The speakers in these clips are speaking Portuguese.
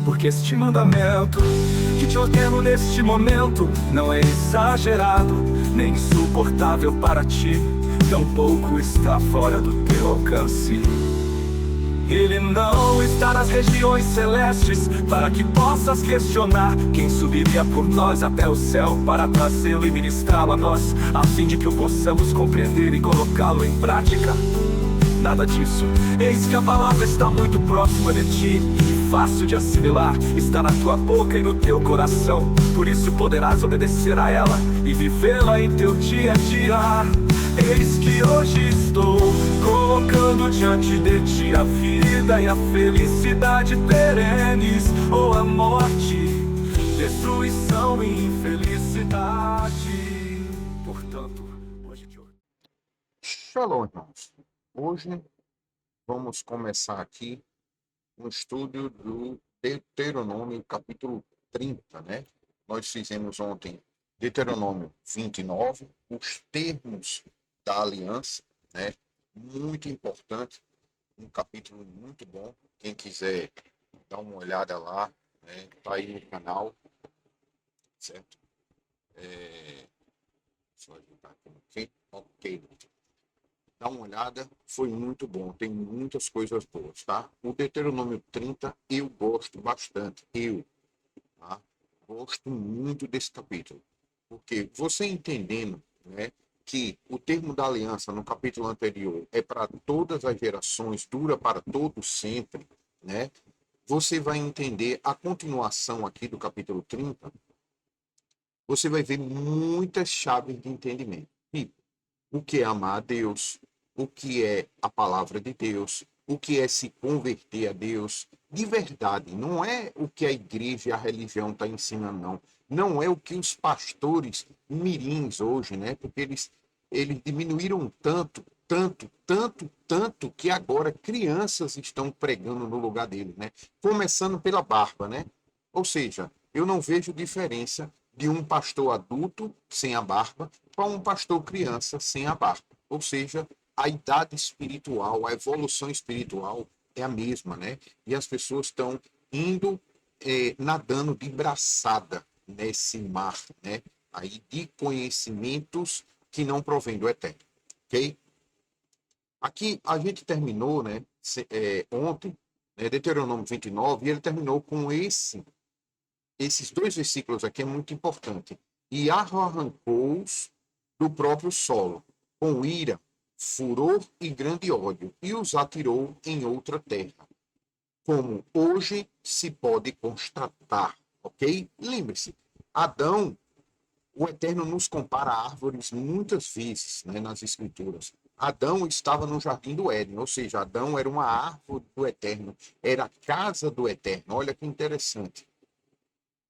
porque este mandamento que te ordeno neste momento não é exagerado, nem insuportável para ti, tampouco está fora do teu alcance. Ele não está nas regiões celestes, para que possas questionar quem subiria por nós até o céu, para trazê-lo e ministrá-lo a nós, a fim de que o possamos compreender e colocá-lo em prática. Nada disso. Eis que a palavra está muito próxima de ti e fácil de assimilar, está na tua boca e no teu coração. Por isso poderás obedecer a ela e vivê-la em teu dia a dia. Eis que hoje estou colocando diante de ti a vida e a felicidade perenes, ou a morte, destruição e infelicidade. Portanto, hoje te ordeno. Shalom, irmãos. Hoje vamos começar aqui um estudo do Deuteronômio, capítulo 30, né? Nós fizemos ontem Deuteronômio 29, os termos da aliança, né? Muito importante, um capítulo muito bom. Quem quiser dar uma olhada lá, né? Tá aí no canal, certo? Deixa eu ajudar aqui, ok. Dá uma olhada, foi muito bom, tem muitas coisas boas, tá? O Deuteronômio 30 eu gosto bastante, tá? Gosto muito desse capítulo, porque você entendendo, né, que o termo da aliança no capítulo anterior é para todas as gerações, dura para todos sempre, né? Você vai entender a continuação aqui do capítulo 30, você vai ver muitas chaves de entendimento. Tipo, o que é amar a Deus, o que é a palavra de Deus, o que é se converter a Deus, de verdade, não é o que a igreja e a religião está ensinando, não. Não é o que os pastores mirins hoje, né? Porque eles diminuíram tanto, que agora crianças estão pregando no lugar deles, né? Começando pela barba, né? Ou seja, eu não vejo diferença de um pastor adulto sem a barba para um pastor criança sem a barba. Ou seja, a idade espiritual, a evolução espiritual é a mesma, né? E as pessoas estão indo nadando de braçada nesse mar, né? Aí de conhecimentos que não provém do eterno, ok? Aqui a gente terminou, né? Ontem, né, Deuteronômio 29, e ele terminou com esses dois versículos aqui é muito importante. E arrancou-os do próprio solo, com ira, furor e grande ódio, e os atirou em outra terra, como hoje se pode constatar, ok? Lembre-se, Adão, o Eterno nos compara a árvores muitas vezes, né, nas Escrituras. Adão estava no jardim do Éden, ou seja, Adão era uma árvore do Eterno, era a casa do Eterno. Olha que interessante,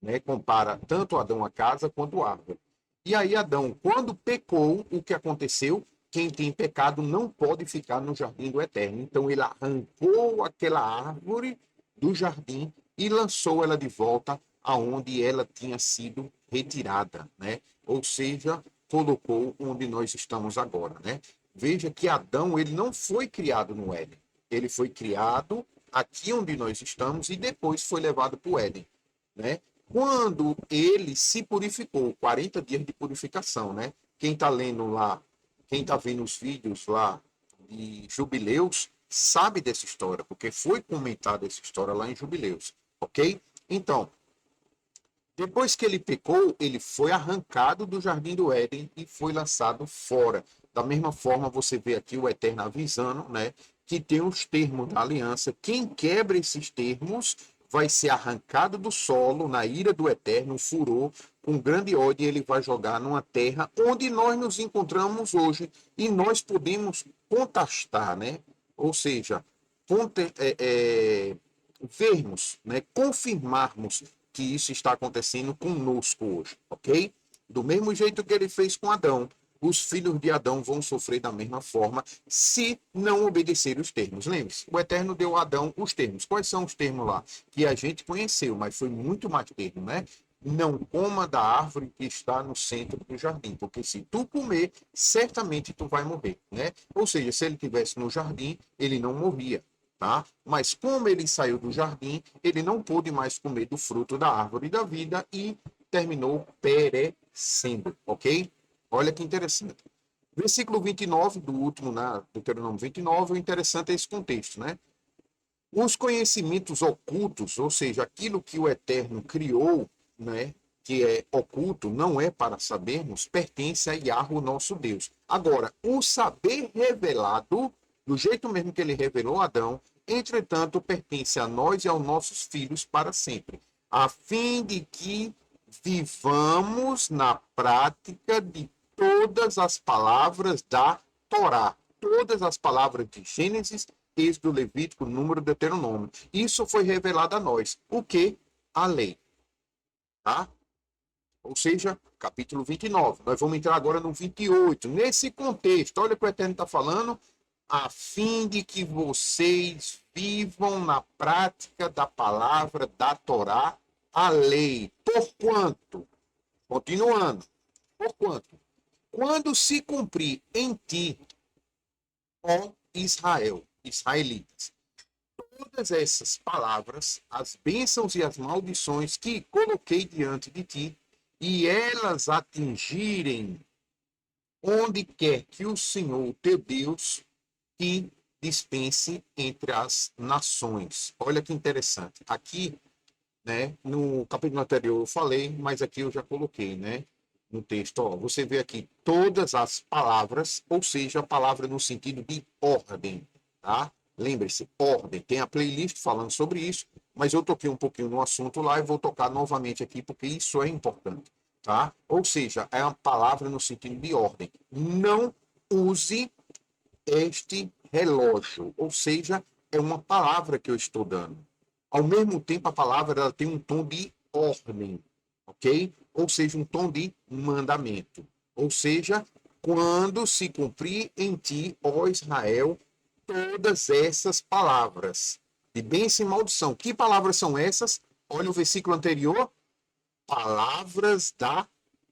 né? Compara tanto Adão a casa quanto a árvore. E aí Adão, quando pecou, o que aconteceu? Quem tem pecado não pode ficar no jardim do Eterno. Então ele arrancou aquela árvore do jardim e lançou ela de volta aonde ela tinha sido retirada, né? Ou seja, colocou onde nós estamos agora, né? Veja que Adão, ele não foi criado no Éden. Ele foi criado aqui onde nós estamos e depois foi levado para o Éden, né? Quando ele se purificou, 40 dias de purificação, né? Quem está lendo lá, quem está vendo os vídeos lá de Jubileus, sabe dessa história, porque foi comentada essa história lá em Jubileus, ok? Então, depois que ele pecou, ele foi arrancado do Jardim do Éden e foi lançado fora. Da mesma forma, você vê aqui o Eterno avisando, né, que tem os termos da aliança. Quem quebra esses termos vai ser arrancado do solo, na ira do Eterno, furor, com grande ódio, ele vai jogar numa terra onde nós nos encontramos hoje. E nós podemos contestar, né? Ou seja, vermos, né, confirmarmos que isso está acontecendo conosco hoje, ok? Do mesmo jeito que ele fez com Adão, os filhos de Adão vão sofrer da mesma forma se não obedecer os termos. Lembre-se, o Eterno deu a Adão os termos. Quais são os termos lá? Que a gente conheceu, mas foi muito mais termo, né? Não coma da árvore que está no centro do jardim, porque se tu comer, certamente tu vai morrer, né? Ou seja, se ele estivesse no jardim, ele não morria, tá? Mas como ele saiu do jardim, ele não pôde mais comer do fruto da árvore da vida e terminou perecendo, ok? Olha que interessante. Versículo 29 do último, né, Deuteronômio 29, o interessante é esse contexto, né? Os conhecimentos ocultos, ou seja, aquilo que o Eterno criou, né, que é oculto, não é para sabermos, pertence a Yahweh, nosso Deus. Agora, o saber revelado, do jeito mesmo que ele revelou a Adão, entretanto, pertence a nós e aos nossos filhos para sempre, a fim de que vivamos na prática de todas as palavras da Torá, todas as palavras de Gênesis, Êxodo, Levítico, Número, Deuteronômio. Isso foi revelado a nós. O que? A lei. Tá? Ou seja, capítulo 29. Nós vamos entrar agora no 28. Nesse contexto, olha o que o Eterno está falando. A fim de que vocês vivam na prática da palavra da Torá, a lei. Por quanto? Continuando. Por quanto? Quando se cumprir em ti, ó Israel, israelitas, todas essas palavras, as bênçãos e as maldições que coloquei diante de ti, e elas atingirem onde quer que o Senhor, teu Deus, te dispense entre as nações. Olha que interessante. Aqui, né, no capítulo anterior eu falei, mas aqui eu já coloquei, né, no texto, ó, você vê aqui todas as palavras, ou seja, a palavra no sentido de ordem, tá? Lembre-se, ordem. Tem a playlist falando sobre isso, mas eu toquei um pouquinho no assunto lá e vou tocar novamente aqui porque isso é importante, tá? Ou seja, é uma palavra no sentido de ordem. Não use este relógio, ou seja, é uma palavra que eu estou dando. Ao mesmo tempo, a palavra ela tem um tom de ordem, ok? Ou seja, um tom de mandamento. Ou seja, quando se cumprir em ti, ó Israel, todas essas palavras de bênção e maldição. Que palavras são essas? Olha o versículo anterior. Palavras da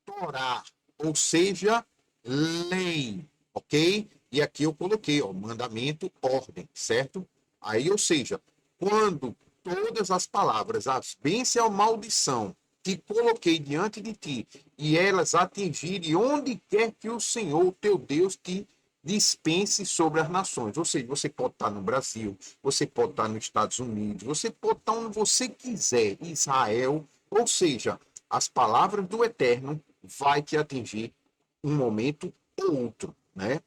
Torá, ou seja, lei, ok? E aqui eu coloquei, ó, mandamento, ordem, certo? Aí, ou seja, quando todas as palavras, as bênçãos e a maldição, que coloquei diante de ti, e elas atingirem onde quer que o Senhor, teu Deus, te dispense sobre as nações. Ou seja, você pode estar no Brasil, você pode estar nos Estados Unidos, você pode estar onde você quiser, Israel, ou seja, as palavras do Eterno vai te atingir um momento ou outro, né?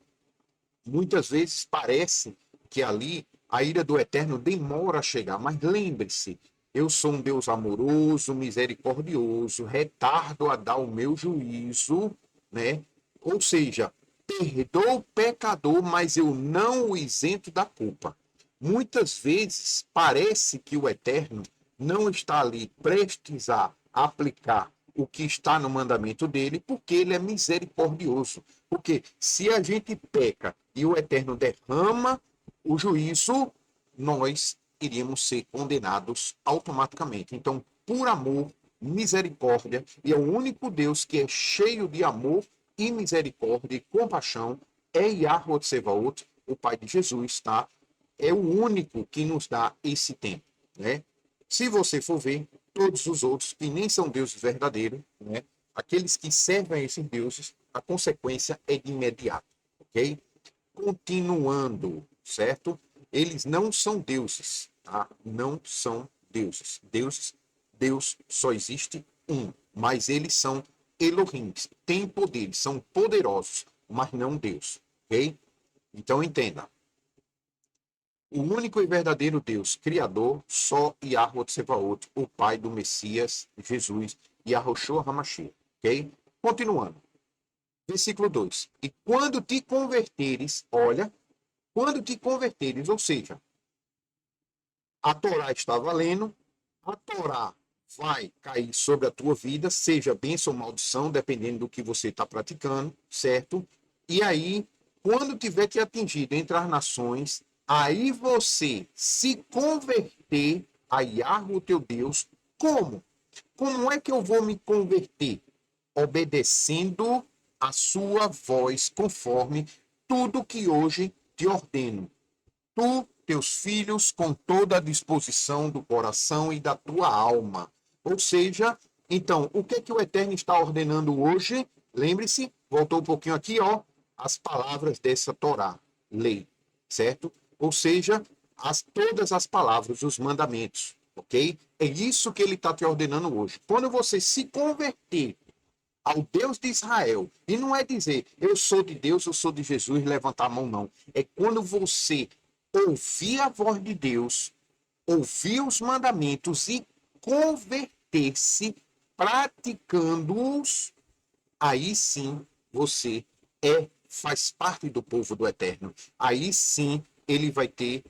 Muitas vezes parece que ali a ira do Eterno demora a chegar, mas lembre-se, eu sou um Deus amoroso, misericordioso, retardo a dar o meu juízo, né? Ou seja, perdoo o pecador, mas eu não o isento da culpa. Muitas vezes parece que o Eterno não está ali prestes a aplicar o que está no mandamento dele, porque ele é misericordioso. Porque se a gente peca e o Eterno derrama o juízo, nós iríamos ser condenados automaticamente. Então, por amor, misericórdia, e é o único Deus que é cheio de amor e misericórdia e compaixão, é Yahweh Tsevaot, o Pai de Jesus, tá? É o único que nos dá esse tempo, né? Se você for ver, todos os outros que nem são deuses verdadeiros, né? Aqueles que servem a esses deuses, a consequência é de imediato, ok? Continuando, certo? Eles não são deuses, tá? Não são deuses. Deus só existe um, mas eles são Elohim, têm poderes, são poderosos, mas não Deus, ok? Então entenda. O único e verdadeiro Deus, Criador, só Yahweh Tsevaot, o Pai do Messias, Jesus, Yahushua HaMashiach, ok? Continuando. Versículo 2. E quando te converteres, olha, quando te converteres, ou seja, a Torá está valendo, a Torá vai cair sobre a tua vida, seja bênção ou maldição, dependendo do que você está praticando, certo? E aí, quando tiver te atingido entre as nações, aí você se converter a Yahweh, teu Deus, como? Como é que eu vou me converter? Obedecendo a sua voz, conforme tudo que hoje te ordeno. Tu teus filhos com toda a disposição do coração e da tua alma. Ou seja, então, o que é que o Eterno está ordenando hoje? Lembre-se, voltou um pouquinho aqui, ó, as palavras dessa Torá, lei, certo? Ou seja, todas as palavras, os mandamentos, ok? É isso que ele está te ordenando hoje. Quando você se converter ao Deus de Israel, e não é dizer, eu sou de Deus, eu sou de Jesus, levantar a mão, não. É quando você ouvir a voz de Deus, ouvir os mandamentos e converter-se praticando-os, aí sim você faz parte do povo do Eterno. Aí sim ele vai ter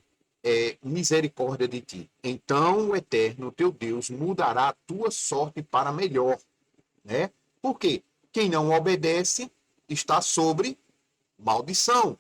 misericórdia de ti. Então o Eterno, teu Deus, mudará a tua sorte para melhor, né? Por quê? Quem não obedece está sobre maldição,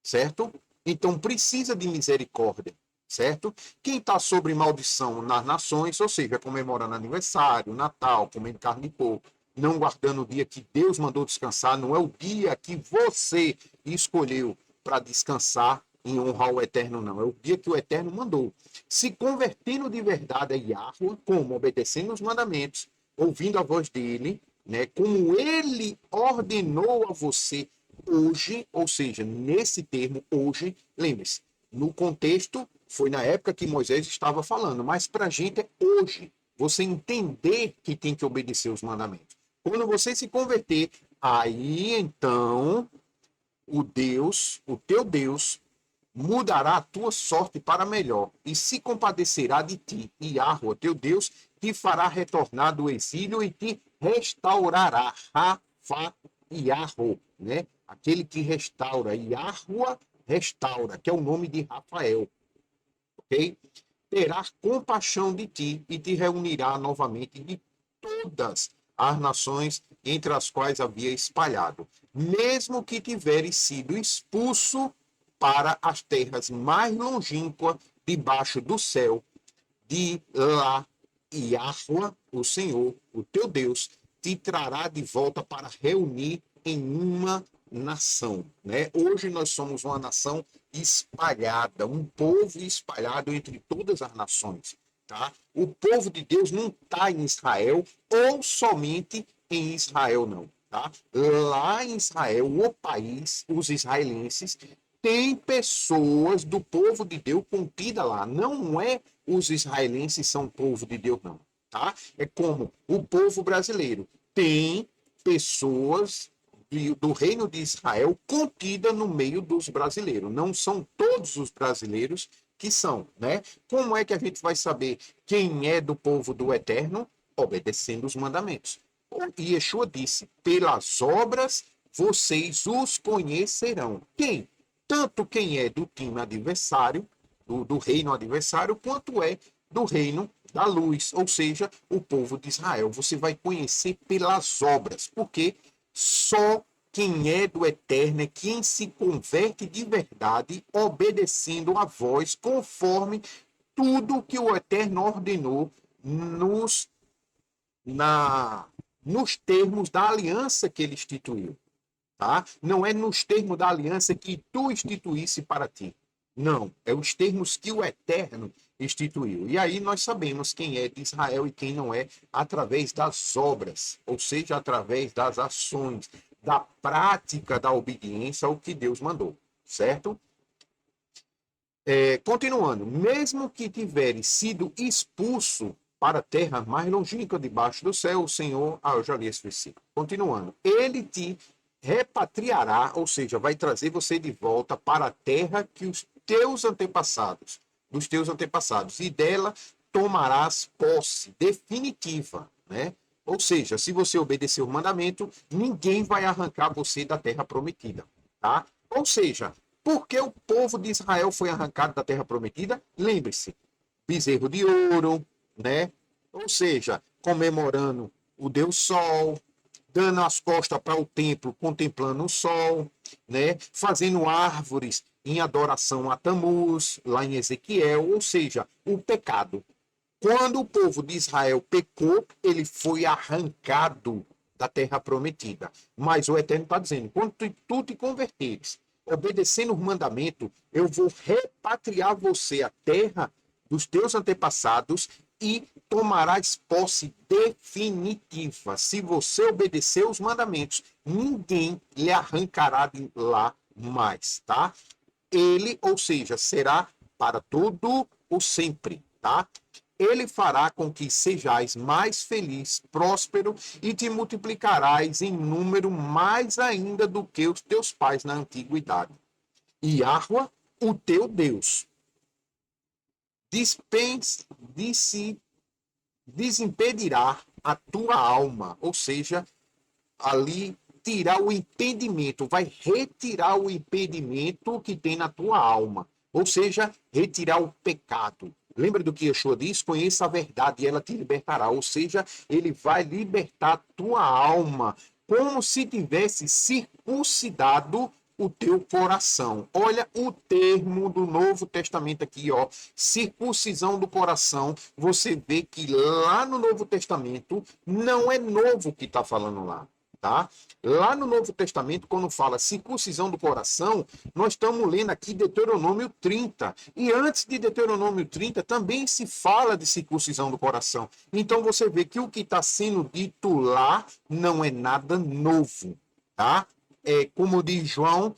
certo? Então precisa de misericórdia, certo? Quem está sobre maldição nas nações, ou seja, comemorando aniversário, Natal, comendo carne de porco, não guardando o dia que Deus mandou descansar, não é o dia que você escolheu para descansar em honrar o Eterno, não. É o dia que o Eterno mandou. Se convertendo de verdade a Yahweh, como? Obedecendo os mandamentos, ouvindo a voz dele, né? Como ele ordenou a você hoje, ou seja, nesse termo hoje, lembre-se, no contexto foi na época que Moisés estava falando, mas para a gente é hoje, você entender que tem que obedecer os mandamentos. Quando você se converter, aí então o teu Deus, mudará a tua sorte para melhor e se compadecerá de ti. E Yahweh, teu Deus, te fará retornar do exílio e te restaurará. Rafa Yahweh, né? Aquele que restaura. Yahweh restaura, que é o nome de Rafael. Ok? Terá compaixão de ti e te reunirá novamente de todas as nações entre as quais havia espalhado, mesmo que tiveres sido expulso para as terras mais longínquas debaixo do céu, de lá Yahweh, o Senhor, o teu Deus, te trará de volta para reunir em uma nação, né? Hoje nós somos uma nação espalhada, um povo espalhado entre todas as nações, tá? O povo de Deus não está em Israel ou somente em Israel, não, tá? Lá em Israel, o país, os israelenses, tem pessoas do povo de Deus contida lá. Não é os israelenses são povo de Deus, não, tá? É como o povo brasileiro tem pessoas do reino de Israel contida no meio dos brasileiros. Não são todos os brasileiros que são, né? Como é que a gente vai saber quem é do povo do Eterno? Obedecendo os mandamentos. E Yeshua disse, pelas obras vocês os conhecerão. Quem? Tanto quem é do time adversário, do reino adversário, quanto é do reino da luz, ou seja, o povo de Israel. Você vai conhecer pelas obras, porque só quem é do Eterno é quem se converte de verdade, obedecendo a voz, conforme tudo que o Eterno ordenou nos termos da aliança que ele instituiu. Tá? Não é nos termos da aliança que tu instituísse para ti. Não, é os termos que o Eterno instituiu. E aí nós sabemos quem é de Israel e quem não é através das obras, ou seja, através das ações, da prática da obediência ao que Deus mandou, certo? Continuando, mesmo que tiveres sido expulso para a terra mais longínqua debaixo do céu, o Senhor... eu já li esse versículo. Continuando, ele te repatriará, ou seja, vai trazer você de volta para a terra que dos teus antepassados, e dela tomarás posse definitiva, né? Ou seja, se você obedecer o mandamento, ninguém vai arrancar você da terra prometida, tá? Ou seja, por que o povo de Israel foi arrancado da terra prometida? Lembre-se, bezerro de ouro, né? Ou seja, comemorando o Deus Sol, dando as costas para o templo, contemplando o sol, né? Fazendo árvores em adoração a Tamuz, lá em Ezequiel, ou seja, o pecado. Quando o povo de Israel pecou, ele foi arrancado da terra prometida. Mas o Eterno está dizendo, quando tu te converteres, obedecendo o mandamento, eu vou repatriar você à terra dos teus antepassados e tomarás posse definitiva. Se você obedecer os mandamentos, ninguém lhe arrancará de lá mais, tá? Ele, ou seja, será para todo o sempre, tá? Ele fará com que sejais mais feliz, próspero e te multiplicarás em número mais ainda do que os teus pais na antiguidade. E Yahweh, o teu Deus, desimpedirá a tua alma, ou seja, ali tirar o impedimento, vai retirar o impedimento que tem na tua alma, ou seja, retirar o pecado. Lembra do que Yeshua diz? Conheça a verdade e ela te libertará, ou seja, ele vai libertar a tua alma, como se tivesse circuncidado o teu coração. Olha o termo do Novo Testamento aqui, ó, circuncisão do coração. Você vê que lá no Novo Testamento não é novo que está falando lá, tá? Lá no Novo Testamento, quando fala circuncisão do coração, nós estamos lendo aqui Deuteronômio 30. E antes de Deuteronômio 30, também se fala de circuncisão do coração. Então você vê que o que está sendo dito lá não é nada novo, tá? Como diz João,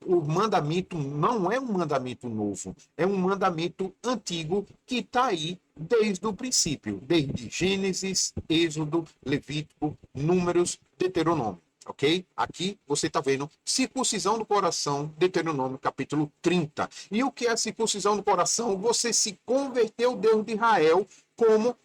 o mandamento não é um mandamento novo, é um mandamento antigo que está aí desde o princípio, desde Gênesis, Êxodo, Levítico, Números, Deuteronômio, ok? Aqui você está vendo circuncisão do coração, Deuteronômio capítulo 30. E o que é a circuncisão do coração? Você se converteu ao Deus de Israel como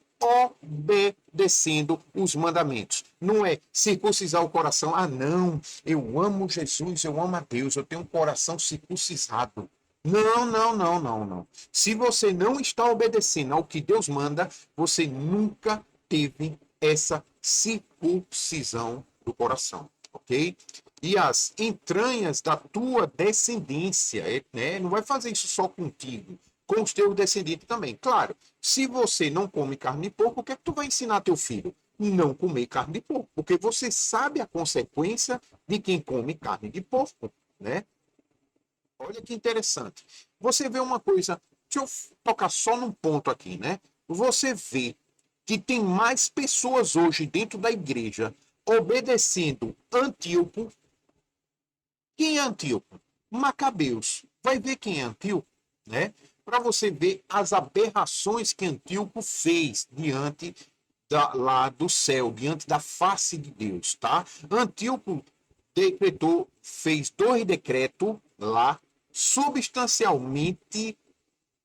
obedecendo os mandamentos. Não é circuncisar o coração. Ah, não, eu amo Jesus, eu amo a Deus, eu tenho um coração circuncisado. Não, não, não, não, não. Se você não está obedecendo ao que Deus manda, você nunca teve essa circuncisão do coração, ok? E as entranhas da tua descendência, né? Não vai fazer isso só contigo, com os teus descendentes também. Claro, se você não come carne de porco, o que é que tu vai ensinar teu filho? Não comer carne de porco, porque você sabe a consequência de quem come carne de porco, né? Olha que interessante. Você vê uma coisa, deixa eu tocar só num ponto aqui, né? Você vê que tem mais pessoas hoje dentro da igreja obedecendo Antíoco. Quem é Antíoco? Macabeus. Vai ver quem é Antíoco, né? Para você ver as aberrações que Antíoco fez diante lá do céu, diante da face de Deus, tá? Antíoco decretou, fez 2 decretos lá, substancialmente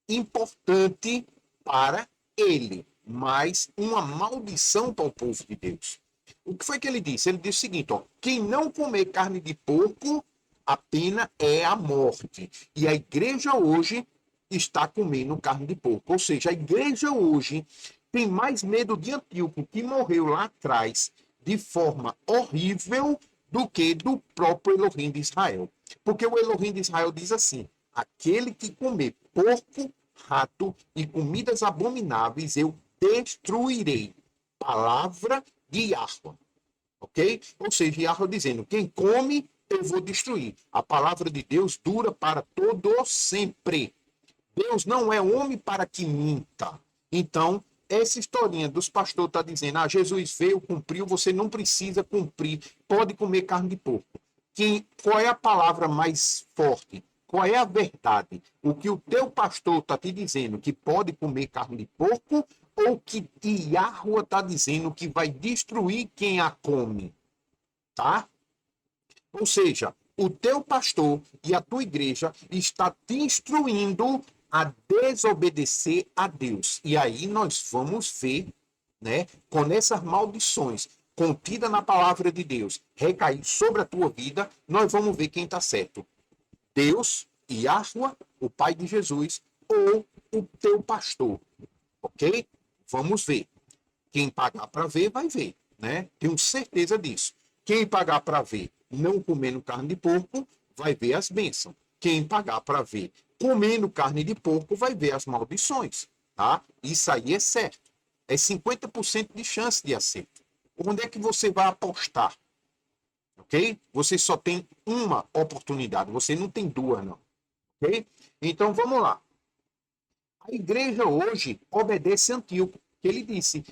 importante para ele, mas uma maldição para o povo de Deus. O que foi que ele disse? Ele disse o seguinte, ó, quem não comer carne de porco, a pena é a morte. E a igreja hoje está comendo carne de porco. Ou seja, a igreja hoje tem mais medo de Antíoco, que morreu lá atrás de forma horrível, do que do próprio Elohim de Israel. Porque o Elohim de Israel diz assim, aquele que comer porco, rato e comidas abomináveis, eu destruirei. Palavra de Yahweh. Ok? Ou seja, Yahweh dizendo, quem come, eu vou destruir. A palavra de Deus dura para todo sempre. Deus não é homem para que minta. Então, essa historinha dos pastores está dizendo, Jesus veio, cumpriu, você não precisa cumprir, pode comer carne de porco. Qual é a palavra mais forte? Qual é a verdade? O que o teu pastor está te dizendo que pode comer carne de porco ou que Yahweh está dizendo que vai destruir quem a come? Tá? Ou seja, o teu pastor e a tua igreja está te instruindo a desobedecer a Deus. E aí nós vamos ver, né, quando essas maldições contidas na palavra de Deus recair sobre a tua vida, nós vamos ver quem está certo. Deus, Yahweh, o Pai de Jesus, ou o teu pastor. Ok? Vamos ver. Quem pagar para ver, vai ver, né? Tenho certeza disso. Quem pagar para ver não comendo carne de porco, vai ver as bênçãos. Quem pagar para ver comendo carne de porco, vai ver as maldições, tá? Isso aí é certo. É 50% de chance de acerto. Onde é que você vai apostar? ok? Você só tem uma oportunidade, você não tem duas, não, ok? Então, vamos lá. A igreja hoje obedece a Antíoco, que ele disse,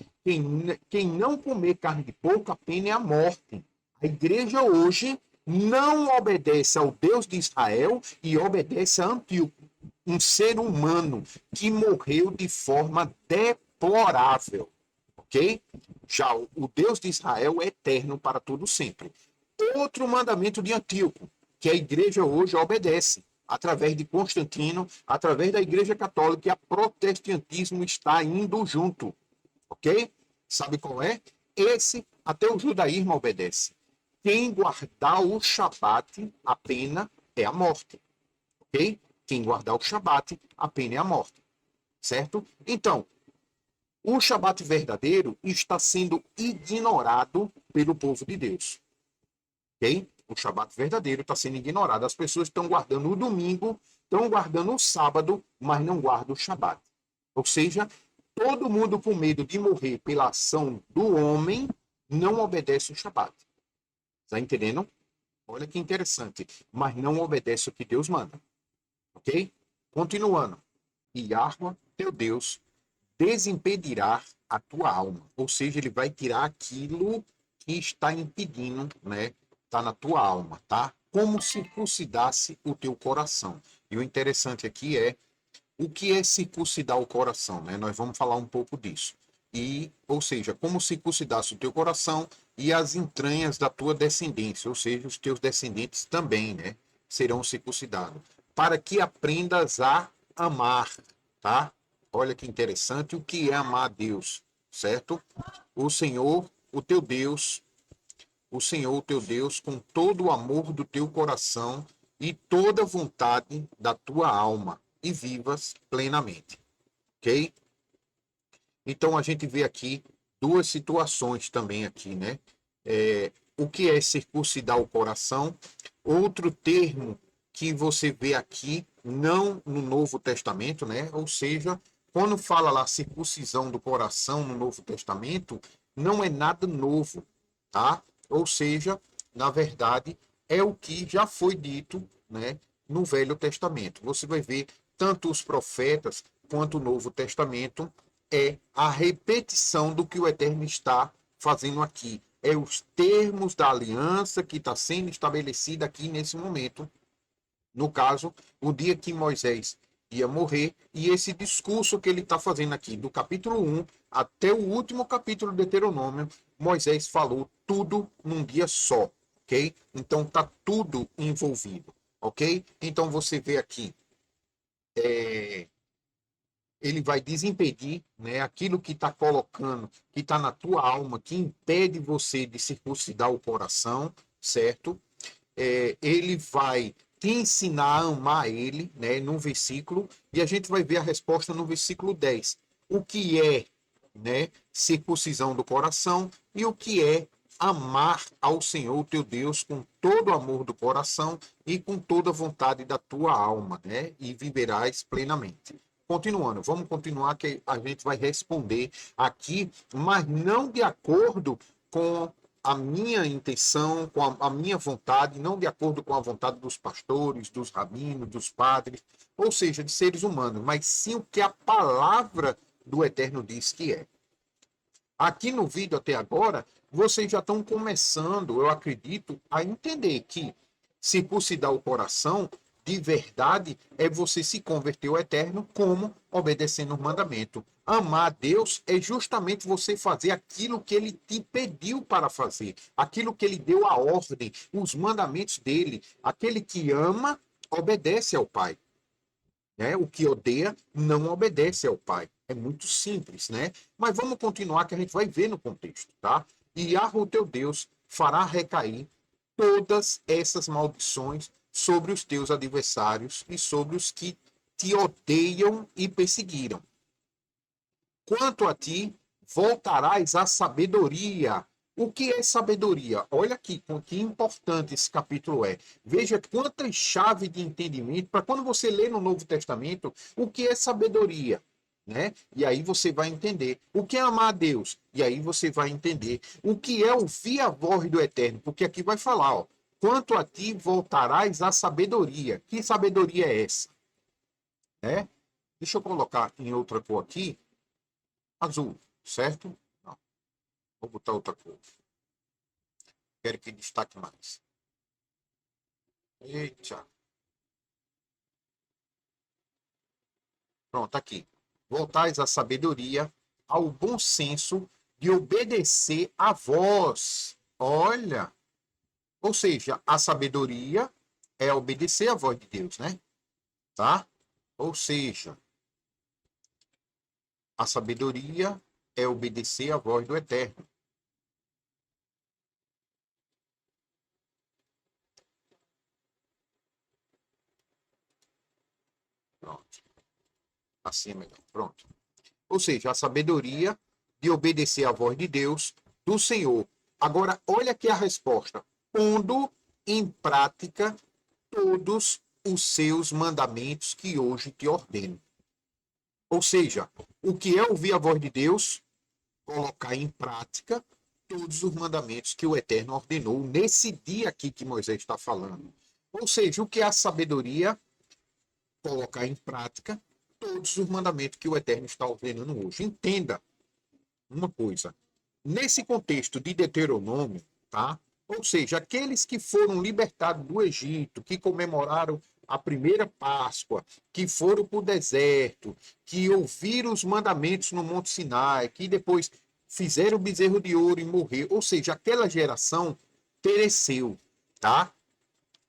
quem não comer carne de porco, a pena é a morte. A igreja hoje não obedece ao Deus de Israel e obedece a Antíoco, um ser humano que morreu de forma deplorável, ok? Já o Deus de Israel é eterno para todo sempre. Outro mandamento de Antíoco, que a igreja hoje obedece, através de Constantino, através da igreja católica, e o protestantismo está indo junto, ok? Sabe qual é? Esse, até o judaísmo obedece. Quem guardar o Shabat, a pena é a morte, ok? Quem guardar o Shabat, a pena é a morte, certo? Então, o Shabat verdadeiro está sendo ignorado pelo povo de Deus, ok? O Shabat verdadeiro está sendo ignorado. As pessoas estão guardando o domingo, estão guardando o sábado, mas não guardam o Shabat. Ou seja, todo mundo com medo de morrer pela ação do homem não obedece o Shabat. Está entendendo? Olha que interessante. Mas não obedece o que Deus manda. Ok? Continuando. E Yahweh, teu Deus, desimpedirá a tua alma. Ou seja, ele vai tirar aquilo que está impedindo, né? Está na tua alma, tá? Como circuncidasse o teu coração. E o interessante aqui é o que é circuncidar o coração, né? Nós vamos falar um pouco disso. E, ou seja, como circuncidasse o teu coração e as entranhas da tua descendência, ou seja, os teus descendentes também, né? Serão circuncidados. Para que aprendas a amar, tá? Olha que interessante o que é amar a Deus, certo? O Senhor, o teu Deus, o Senhor, o teu Deus, com todo o amor do teu coração e toda a vontade da tua alma, e vivas plenamente, ok? Então a gente vê aqui duas situações também aqui, né? O que é circuncidar o coração? Outro termo que você vê aqui, não no Novo Testamento, né? Ou seja, quando fala lá circuncisão do coração no Novo Testamento, não é nada novo, tá? Ou seja, na verdade, é o que já foi dito, né, no Velho Testamento. Você vai ver tanto os profetas quanto o Novo Testamento é a repetição do que o Eterno está fazendo aqui. É os termos da aliança que está sendo estabelecida aqui nesse momento. No caso, o dia que Moisés ia morrer, e esse discurso que ele está fazendo aqui, do capítulo 1 até o último capítulo de Deuteronômio, Moisés falou tudo num dia só, ok? Então está tudo envolvido, ok? Então você vê aqui, ele vai desimpedir, né, aquilo que está colocando, que está na tua alma, que impede você de circuncidar o coração, certo? Ele vai te ensinar a amar ele, né, no versículo, e a gente vai ver a resposta no versículo 10. O que é, né, circuncisão do coração e o que é amar ao Senhor teu Deus com todo o amor do coração e com toda a vontade da tua alma, né, e viverás plenamente. Continuando, vamos continuar que a gente vai responder aqui, mas não de acordo com a minha intenção, com a minha vontade, não de acordo com a vontade dos pastores, dos rabinos, dos padres, ou seja, de seres humanos, mas sim o que a palavra do Eterno diz que é. Aqui no vídeo até agora, vocês já estão começando, eu acredito, a entender que circuncidar o coração de verdade é você se converter ao Eterno como obedecendo o mandamento. Amar a Deus é justamente você fazer aquilo que ele te pediu para fazer, aquilo que ele deu a ordem, os mandamentos dele. Aquele que ama, obedece ao Pai. Né? O que odeia, não obedece ao Pai. É muito simples, né? Mas vamos continuar que a gente vai ver no contexto, tá? E Yahweh, o teu Deus, fará recair todas essas maldições sobre os teus adversários e sobre os que te odeiam e perseguiram. Quanto a ti, voltarás à sabedoria. O que é sabedoria? Olha aqui, que importante esse capítulo é. Veja quantas chaves de entendimento, para quando você lê no Novo Testamento, o que é sabedoria. né? E aí você vai entender o que é amar a Deus. E aí você vai entender o que é ouvir a voz do Eterno. Porque aqui vai falar, ó, quanto a ti voltarás à sabedoria. Que sabedoria é essa? É? Deixa eu colocar em outra cor aqui. Azul, certo? Não, vou botar outra cor. Quero que destaque mais. Eita. Pronto, aqui. Voltais à sabedoria, ao bom senso de obedecer à voz. Olha. Ou seja, a sabedoria é obedecer à voz de Deus, né? Tá? Ou seja, a sabedoria é obedecer à voz do Eterno. Pronto. Assim é melhor. Pronto. Ou seja, a sabedoria de obedecer à voz de Deus, do Senhor. Agora, olha aqui a resposta. Pondo em prática todos os seus mandamentos que hoje te ordeno. Ou seja, o que é ouvir a voz de Deus? Colocar em prática todos os mandamentos que o Eterno ordenou nesse dia aqui que Moisés está falando. Ou seja, o que é a sabedoria? Colocar em prática todos os mandamentos que o Eterno está ordenando hoje. Entenda uma coisa. Nesse contexto de Deuteronômio, tá? Ou seja, aqueles que foram libertados do Egito, que comemoraram a primeira Páscoa, que foram para o deserto, que ouviram os mandamentos no Monte Sinai, que depois fizeram o bezerro de ouro e morreu. Ou seja, aquela geração pereceu, tá?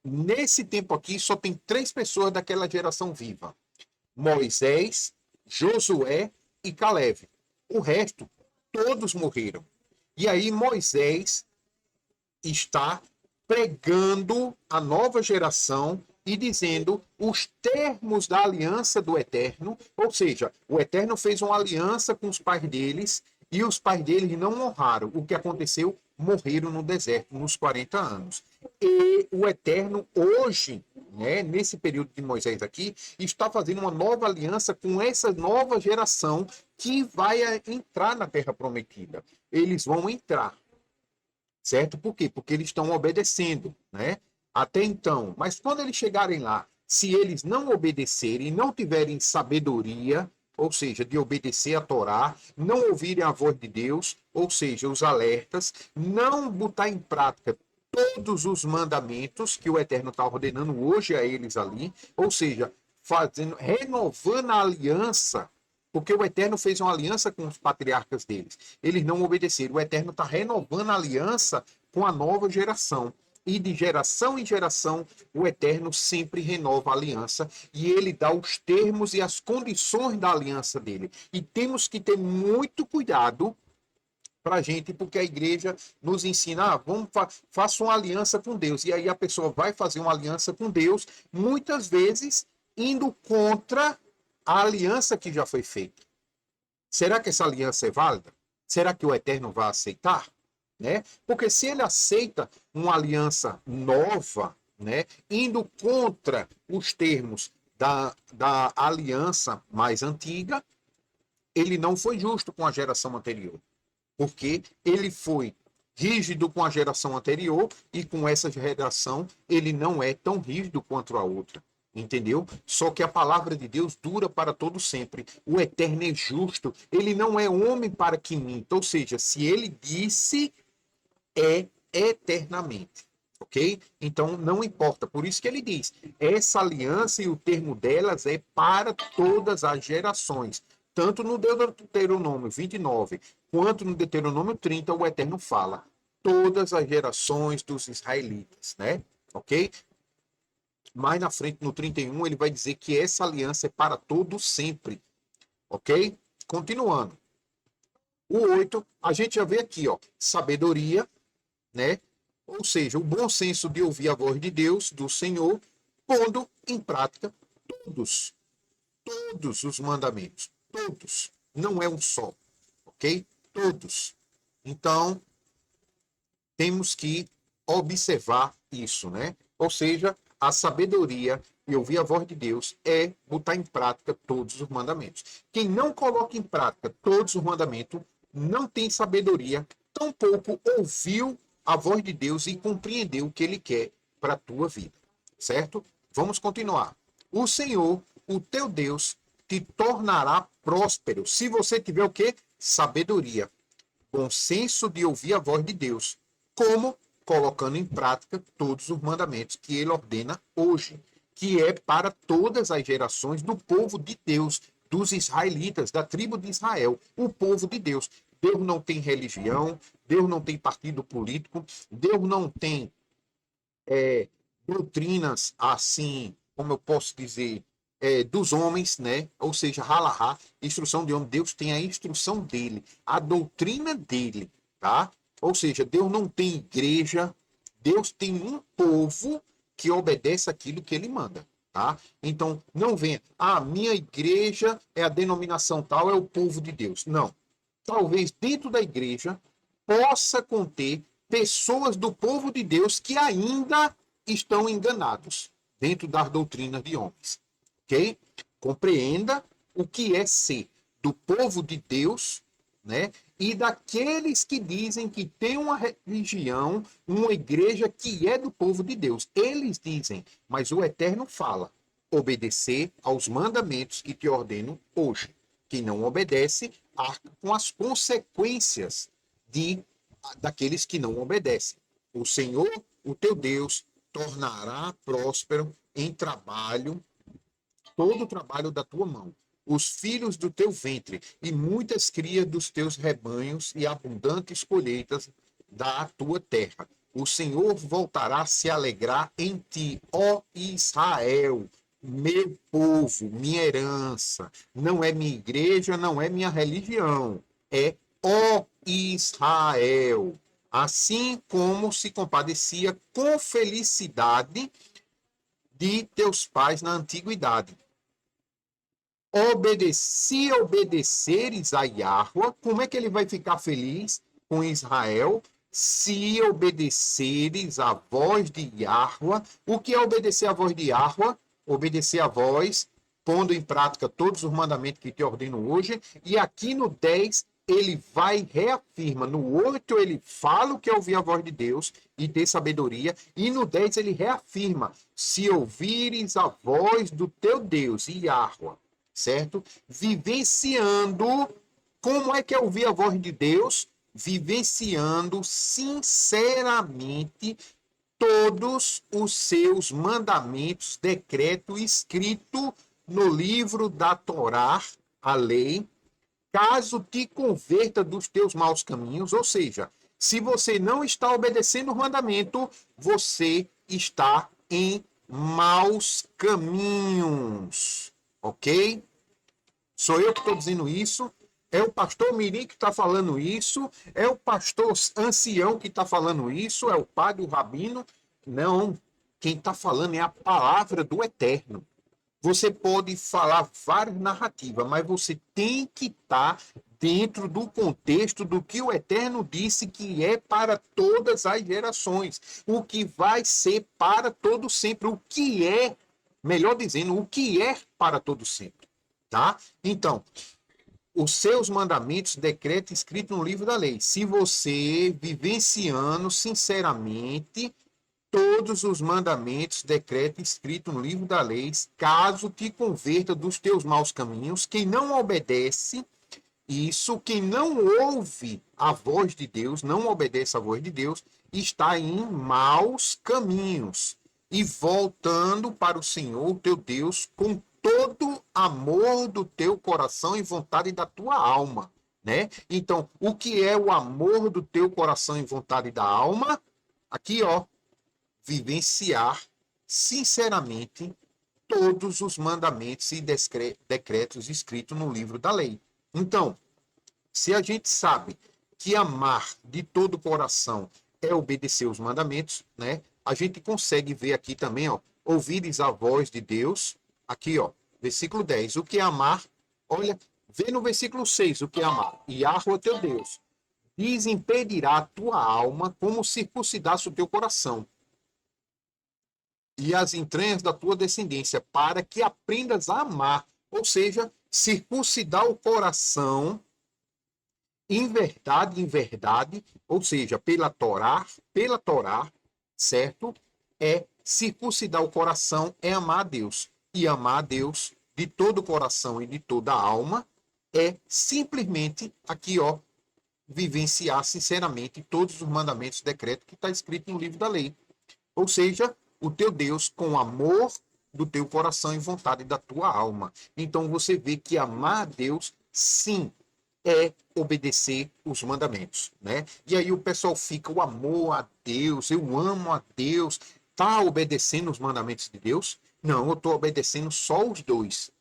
Nesse tempo aqui, só tem 3 pessoas daquela geração viva: Moisés, Josué e Caleb. O resto, todos morreram. E aí Moisés está pregando a nova geração e dizendo os termos da aliança do Eterno, ou seja, o Eterno fez uma aliança com os pais deles e os pais deles não honraram. O que aconteceu? Morreram no deserto, nos 40 anos. E o Eterno hoje, né, nesse período de Moisés aqui, está fazendo uma nova aliança com essa nova geração que vai entrar na Terra Prometida. Eles vão entrar. Certo? Por quê? Porque eles estão obedecendo, né? Até então. Mas quando eles chegarem lá, se eles não obedecerem, não tiverem sabedoria, ou seja, de obedecer a Torá, não ouvirem a voz de Deus, ou seja, os alertas, não botar em prática todos os mandamentos que o Eterno está ordenando hoje a eles ali, ou seja, fazendo, renovando a aliança, porque o Eterno fez uma aliança com os patriarcas deles. Eles não obedeceram. O Eterno está renovando a aliança com a nova geração. E de geração em geração, o Eterno sempre renova a aliança e ele dá os termos e as condições da aliança dele. E temos que ter muito cuidado para a gente, porque a igreja nos ensina, faça uma aliança com Deus. E aí a pessoa vai fazer uma aliança com Deus, muitas vezes indo contra a aliança que já foi feita. Será que essa aliança é válida? Será que o Eterno vai aceitar? Né? Porque se ele aceita uma aliança nova, né, indo contra os termos da aliança mais antiga, ele não foi justo com a geração anterior. Porque ele foi rígido com a geração anterior e com essa geração ele não é tão rígido quanto a outra. Entendeu? Só que a palavra de Deus dura para todo sempre. O Eterno é justo. Ele não é homem para que minta. Ou seja, se ele disse, é eternamente. Ok? Então não importa. Por isso que ele diz: essa aliança e o termo delas é para todas as gerações. Tanto no Deuteronômio 29, quanto no Deuteronômio 30, o Eterno fala: todas as gerações dos israelitas, né? Ok? Mais na frente, no 31, ele vai dizer que essa aliança é para todo sempre. Ok? Continuando. O 8, a gente já vê aqui, ó, sabedoria, né? Ou seja, o bom senso de ouvir a voz de Deus, do Senhor, pondo em prática todos os mandamentos. Todos. Não é um só. Ok? Todos. Então, temos que observar isso, né? Ou seja, a sabedoria e ouvir a voz de Deus é botar em prática todos os mandamentos. Quem não coloca em prática todos os mandamentos não tem sabedoria, tampouco ouviu a voz de Deus e compreendeu o que ele quer para a tua vida, certo? Vamos continuar. O Senhor, o teu Deus, te tornará próspero se você tiver o quê? Sabedoria, bom senso de ouvir a voz de Deus. Como? Colocando em prática todos os mandamentos que ele ordena hoje, que é para todas as gerações do povo de Deus, dos israelitas, da tribo de Israel, o povo de Deus. Deus não tem religião, Deus não tem partido político, Deus não tem doutrinas assim, como eu posso dizer, dos homens, né? Ou seja, halahá, instrução de homem. Deus tem a instrução dele, a doutrina dele, tá? Ou seja, Deus não tem igreja, Deus tem um povo que obedece aquilo que ele manda, tá? Então, não venha, minha igreja é a denominação tal, é o povo de Deus. Não. Talvez dentro da igreja possa conter pessoas do povo de Deus que ainda estão enganados dentro das doutrinas de homens, ok? Compreenda o que é ser do povo de Deus, né? E daqueles que dizem que tem uma religião, uma igreja que é do povo de Deus. Eles dizem, mas o Eterno fala, obedecer aos mandamentos que te ordeno hoje. Quem não obedece, arca com as consequências daqueles que não obedecem. O Senhor, o teu Deus, tornará próspero em trabalho, todo o trabalho da tua mão, os filhos do teu ventre e muitas crias dos teus rebanhos e abundantes colheitas da tua terra. O Senhor voltará a se alegrar em ti, ó Israel, meu povo, minha herança. Não é minha igreja, não é minha religião. É ó Israel. Assim como se compadecia com felicidade de teus pais na antiguidade. Se obedeceres a Yahweh, como é que ele vai ficar feliz com Israel? Se obedeceres a voz de Yahweh, o que é obedecer a voz de Yahweh? Obedecer a voz, pondo em prática todos os mandamentos que te ordeno hoje. E aqui no 10, ele vai reafirma. No 8, ele fala o que é ouvir a voz de Deus e ter sabedoria. E no 10, ele reafirma: se ouvires a voz do teu Deus, Yahweh, certo? Vivenciando, como é que é ouvir a voz de Deus? Vivenciando sinceramente todos os seus mandamentos, decreto escrito no livro da Torá, a lei, caso te converta dos teus maus caminhos, ou seja, se você não está obedecendo o mandamento, você está em maus caminhos, ok? Sou eu que estou dizendo isso, é o pastor Mirim que está falando isso, é o pastor ancião que está falando isso, é o padre, o rabino. Não, quem está falando é a palavra do Eterno. Você pode falar várias narrativas, mas você tem que estar dentro do contexto do que o Eterno disse que é para todas as gerações, o que vai ser para todo sempre, o que é, melhor dizendo, o que é para todo sempre, tá? Então, os seus mandamentos, decreto escrito no livro da lei. Se você vivenciando sinceramente todos os mandamentos, decreto escrito no livro da lei, caso te converta dos teus maus caminhos, quem não obedece isso, quem não ouve a voz de Deus, não obedece a voz de Deus, está em maus caminhos e voltando para o Senhor, teu Deus, com todo amor do teu coração e vontade da tua alma, né? Então, o que é o amor do teu coração e vontade da alma? Aqui, ó, vivenciar sinceramente todos os mandamentos e decretos escritos no livro da lei. Então, se a gente sabe que amar de todo o coração é obedecer os mandamentos, né? A gente consegue ver aqui também, ó, ouvires a voz de Deus, aqui, ó, versículo 10, o que é amar? Olha, vê no versículo 6 o que é amar. Yahweh teu Deus desimpedirá a tua alma como circuncidasse o teu coração. e as entranhas da tua descendência, para que aprendas a amar. Ou seja, circuncidar o coração em verdade, ou seja, pela Torá, certo? É circuncidar o coração, é amar a Deus. E amar a Deus de todo o coração e de toda a alma é simplesmente aqui, ó, vivenciar sinceramente todos os mandamentos e decretos que está escrito no livro da lei. Ou seja, o teu Deus com amor do teu coração e vontade da tua alma. Então você vê que amar a Deus, sim, é obedecer os mandamentos, né? E aí o pessoal fica, o amor a Deus, eu amo a Deus, tá obedecendo os mandamentos de Deus? Não, eu estou obedecendo só os dois.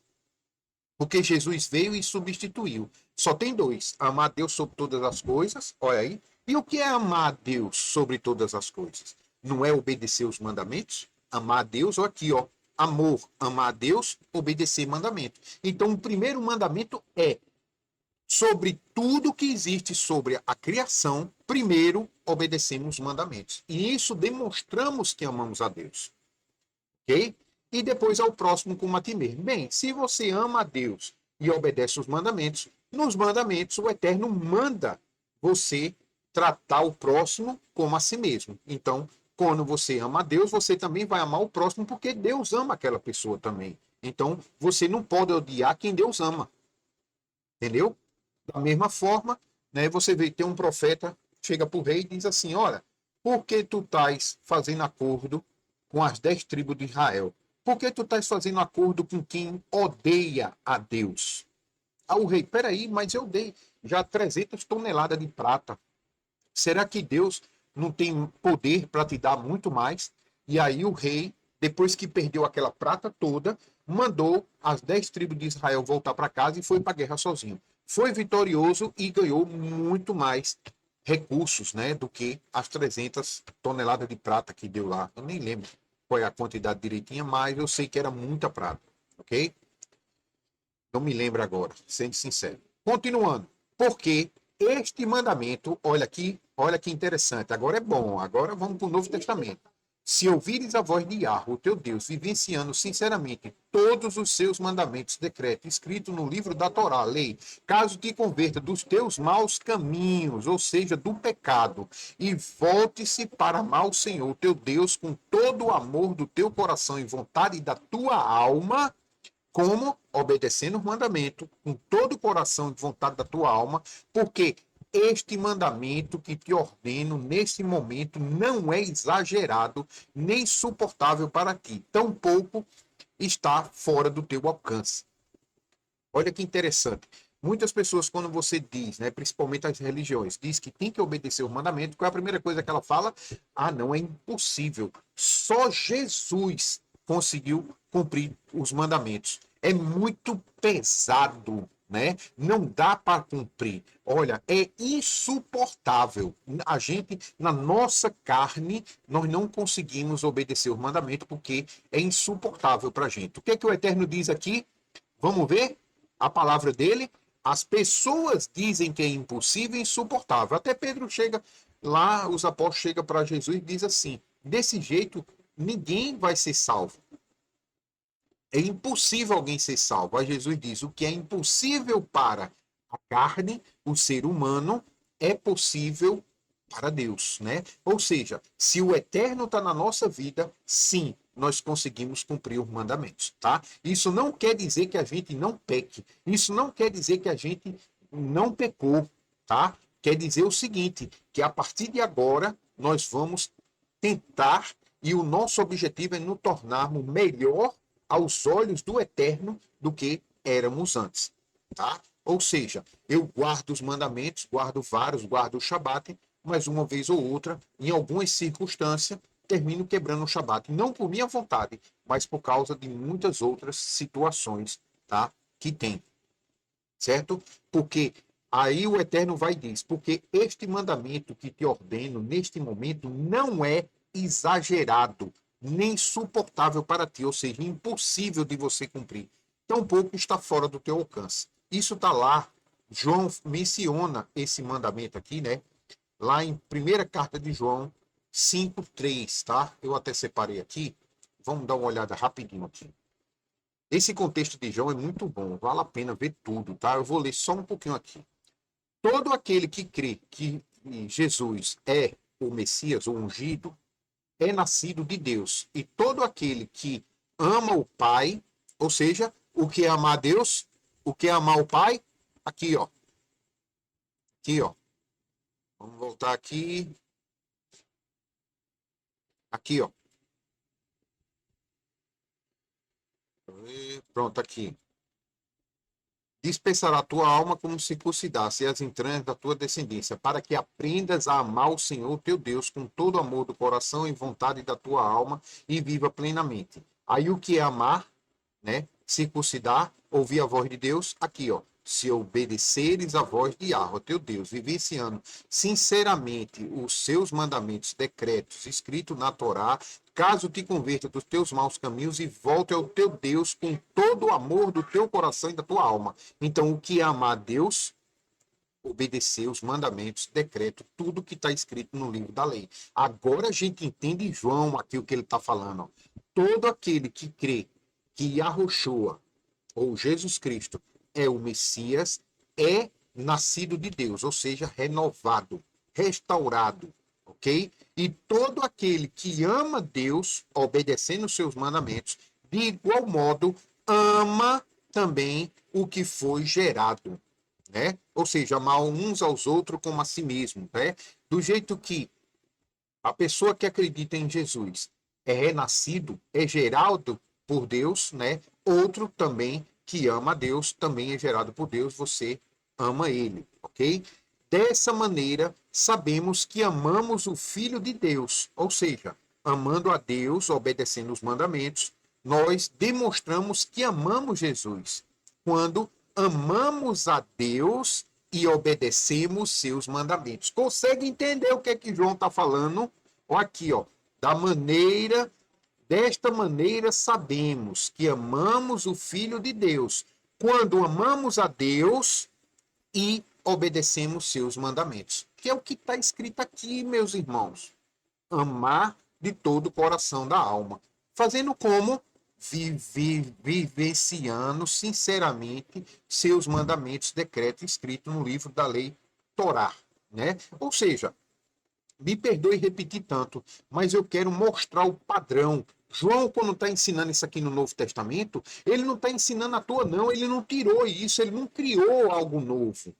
Porque Jesus veio e substituiu. Só tem dois: amar a Deus sobre todas as coisas, olha aí. E o que é amar a Deus sobre todas as coisas? Não é obedecer os mandamentos? Amar a Deus, olha aqui, ó. Amor, amar a Deus, obedecer mandamento. Então, o primeiro mandamento é: sobre tudo que existe sobre a criação, primeiro obedecemos os mandamentos. E isso demonstramos que amamos a Deus. Ok? E depois ao próximo como a ti mesmo. Bem, se você ama a Deus e obedece os mandamentos, nos mandamentos o Eterno manda você tratar o próximo como a si mesmo. Então, quando você ama a Deus, você também vai amar o próximo, porque Deus ama aquela pessoa também. Então, você não pode odiar quem Deus ama. Entendeu? Da mesma forma, né, você vê, tem um profeta, chega para o rei e diz assim: olha, por que tu estás fazendo acordo com as 10 tribos de Israel? Por que tu estás fazendo acordo com quem odeia a Deus? Ah, o rei, peraí, mas eu dei já 300 toneladas de prata. Será que Deus não tem poder para te dar muito mais? E aí o rei, depois que perdeu aquela prata toda, mandou as 10 tribos de Israel voltar para casa e foi para a guerra sozinho. Foi vitorioso e ganhou muito mais recursos, né, do que as 300 toneladas de prata que deu lá. Eu nem lembro qual é a quantidade direitinha, mas eu sei que era muita prata, ok? Não me lembro agora, sendo sincero. Continuando, porque este mandamento, olha que interessante, agora é bom, agora vamos para o Novo Testamento. Se ouvires a voz de Yahweh, o teu Deus, vivenciando sinceramente todos os seus mandamentos, decretos, escritos no livro da Torá, lei, caso te converta dos teus maus caminhos, ou seja, do pecado, e volte-se para amar o Senhor, teu Deus, com todo o amor do teu coração e vontade da tua alma, como obedecendo o mandamento, com todo o coração e vontade da tua alma, porque este mandamento que te ordeno nesse momento não é exagerado nem suportável para ti, tampouco está fora do teu alcance. Olha que interessante. Muitas pessoas, quando você diz, né, principalmente as religiões, diz que tem que obedecer o mandamento, qual é a primeira coisa que ela fala? Ah, não, é impossível. Só Jesus conseguiu cumprir os mandamentos. É muito pesado, né? Não dá para cumprir. Olha, é insuportável. A gente, na nossa carne, nós não conseguimos obedecer o mandamento porque é insuportável para a gente. O que é que o Eterno diz aqui? Vamos ver a palavra dele? As pessoas dizem que é impossível e insuportável. Até Pedro chega lá, os apóstolos chegam para Jesus e diz assim: desse jeito, ninguém vai ser salvo. É impossível alguém ser salvo. Aí Jesus diz: o que é impossível para a carne, o ser humano, é possível para Deus, né? Ou seja, se o eterno está na nossa vida, sim, nós conseguimos cumprir os mandamentos, tá? Isso não quer dizer que a gente não peque. Isso não quer dizer que a gente não pecou, tá? Quer dizer o seguinte, que a partir de agora nós vamos tentar, e o nosso objetivo é nos tornarmos melhor aos olhos do eterno do que éramos antes, tá? Ou seja, eu guardo os mandamentos, guardo vários, guardo o Shabat, mas uma vez ou outra, em algumas circunstâncias, termino quebrando o Shabat. Não por minha vontade, mas por causa de muitas outras situações, tá? Que tem, certo? Porque aí o Eterno vai e diz: porque este mandamento que te ordeno neste momento não é exagerado, nem suportável para ti, ou seja, impossível de você cumprir. Tampouco está fora do teu alcance. Isso está lá. João menciona esse mandamento aqui, né? Lá em primeira carta de João 5:3, tá? Eu até separei aqui. Vamos dar uma olhada rapidinho aqui. Esse contexto de João é muito bom, vale a pena ver tudo, tá? Eu vou ler só um pouquinho aqui. Todo aquele que crê que Jesus é o Messias, o ungido, é nascido de Deus. E todo aquele que ama o Pai, ou seja, o que é amar a Deus, o que é amar o Pai, aqui, ó. Aqui, ó. Vamos voltar aqui. Aqui, ó. Pronto, aqui. Dispensará a tua alma como circuncidasse as entranhas da tua descendência, para que aprendas a amar o Senhor teu Deus com todo o amor do coração e vontade da tua alma e viva plenamente. Aí o que é amar, né? Circuncidar, ouvir a voz de Deus, aqui, ó. Se obedeceres a voz de Yahweh, teu Deus, vivenciando sinceramente os seus mandamentos, decretos, escritos na Torá, caso te converta dos teus maus caminhos e volte ao teu Deus com todo o amor do teu coração e da tua alma. Então, o que é amar a Deus? Obedecer os mandamentos, decreto, tudo que está escrito no livro da lei. Agora a gente entende João aqui o que ele está falando. Ó. Todo aquele que crê que Yahushua, ou Jesus Cristo, é o Messias, é nascido de Deus, ou seja, renovado, restaurado, ok? E todo aquele que ama Deus, obedecendo os seus mandamentos, de igual modo, ama também o que foi gerado, né? Ou seja, amar uns aos outros como a si mesmo, né? Do jeito que a pessoa que acredita em Jesus é renascido, é gerado por Deus, né? Outro também que ama a Deus, também é gerado por Deus, você ama ele, ok? Dessa maneira, sabemos que amamos o Filho de Deus, ou seja, amando a Deus, obedecendo os mandamentos, nós demonstramos que amamos Jesus. Quando amamos a Deus e obedecemos seus mandamentos. Consegue entender o que é que João está falando? Ó, aqui, ó, desta maneira sabemos que amamos o Filho de Deus, quando amamos a Deus e obedecemos seus mandamentos. Que é o que está escrito aqui, meus irmãos. Amar de todo o coração da alma. Fazendo como? Vivenciando sinceramente seus mandamentos, decretos escritos no livro da lei Torá, né? Ou seja, me perdoe repetir tanto, mas eu quero mostrar o padrão. João, quando está ensinando isso aqui no Novo Testamento, ele não está ensinando à toa, não. Ele não tirou isso, ele não criou algo novo.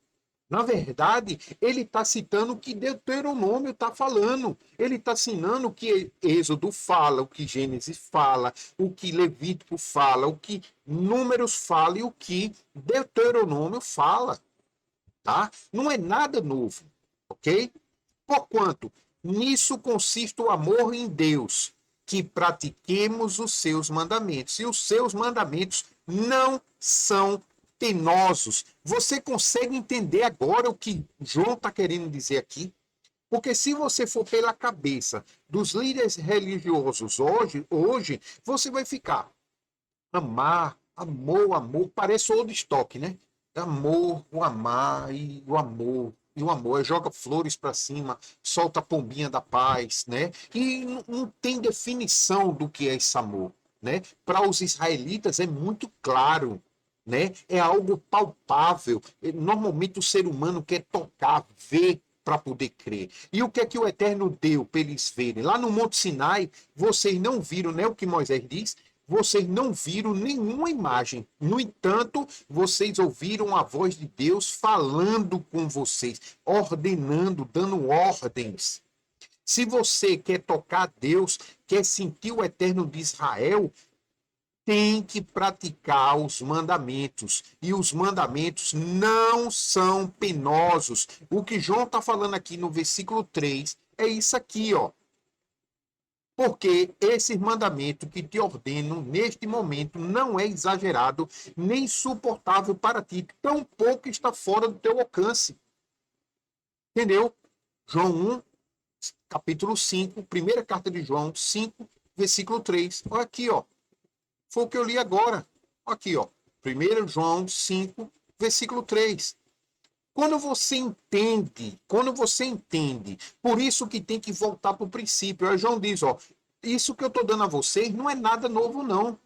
Na verdade, ele está citando o que Deuteronômio está falando. Ele está ensinando o que Êxodo fala, o que Gênesis fala, o que Levítico fala, o que Números fala e o que Deuteronômio fala. Tá? Não é nada novo, ok? Porquanto, nisso consiste o amor em Deus, que pratiquemos os seus mandamentos. E os seus mandamentos não são penosos. Você consegue entender agora o que João está querendo dizer aqui? Porque se você for pela cabeça dos líderes religiosos hoje você vai ficar amar, amor, amor, parece old stock, né? Amor, o amar e o amor. E o amor, joga flores para cima, solta a pombinha da paz, né? E não tem definição do que é esse amor, né? Para os israelitas é muito claro, né? É algo palpável. Normalmente o ser humano quer tocar, ver para poder crer. E o que é que o Eterno deu para eles verem? Lá no Monte Sinai, vocês não viram, né? O que Moisés diz? Vocês não viram nenhuma imagem. No entanto, vocês ouviram a voz de Deus falando com vocês, ordenando, dando ordens. Se você quer tocar Deus, quer sentir o Eterno de Israel, tem que praticar os mandamentos. E os mandamentos não são penosos. O que João está falando aqui no versículo 3 é isso aqui, ó. Porque esse mandamento que te ordeno neste momento não é exagerado, nem insuportável para ti, tampouco está fora do teu alcance. Entendeu? João 1, capítulo 5, primeira carta de João 5, versículo 3. Olha aqui, ó. Foi o que eu li agora. Olha aqui, ó. 1 João 5, versículo 3. Quando você entende, por isso que tem que voltar para o princípio. Aí João diz, ó, isso que eu estou dando a vocês não é nada novo, não.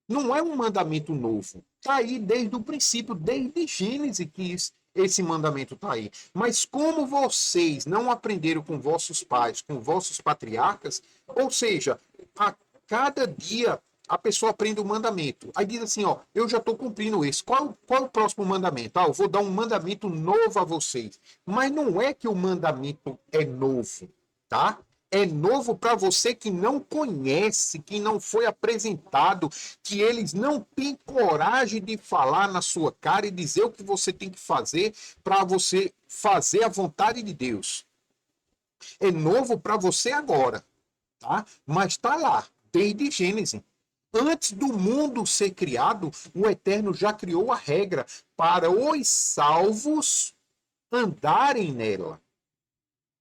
Não é um mandamento novo. Está aí desde o princípio, desde Gênesis que esse mandamento está aí. Mas como vocês não aprenderam com vossos pais, com vossos patriarcas, ou seja, a cada dia a pessoa aprende um mandamento. Aí diz assim, ó, eu já estou cumprindo esse. Qual o próximo mandamento? Ah, eu vou dar um mandamento novo a vocês. Mas não é que o mandamento é novo, tá? É novo para você que não conhece, que não foi apresentado, que eles não têm coragem de falar na sua cara e dizer o que você tem que fazer para você fazer a vontade de Deus. É novo para você agora, tá? Mas está lá, desde Gênesis. Antes do mundo ser criado, o Eterno já criou a regra para os salvos andarem nela.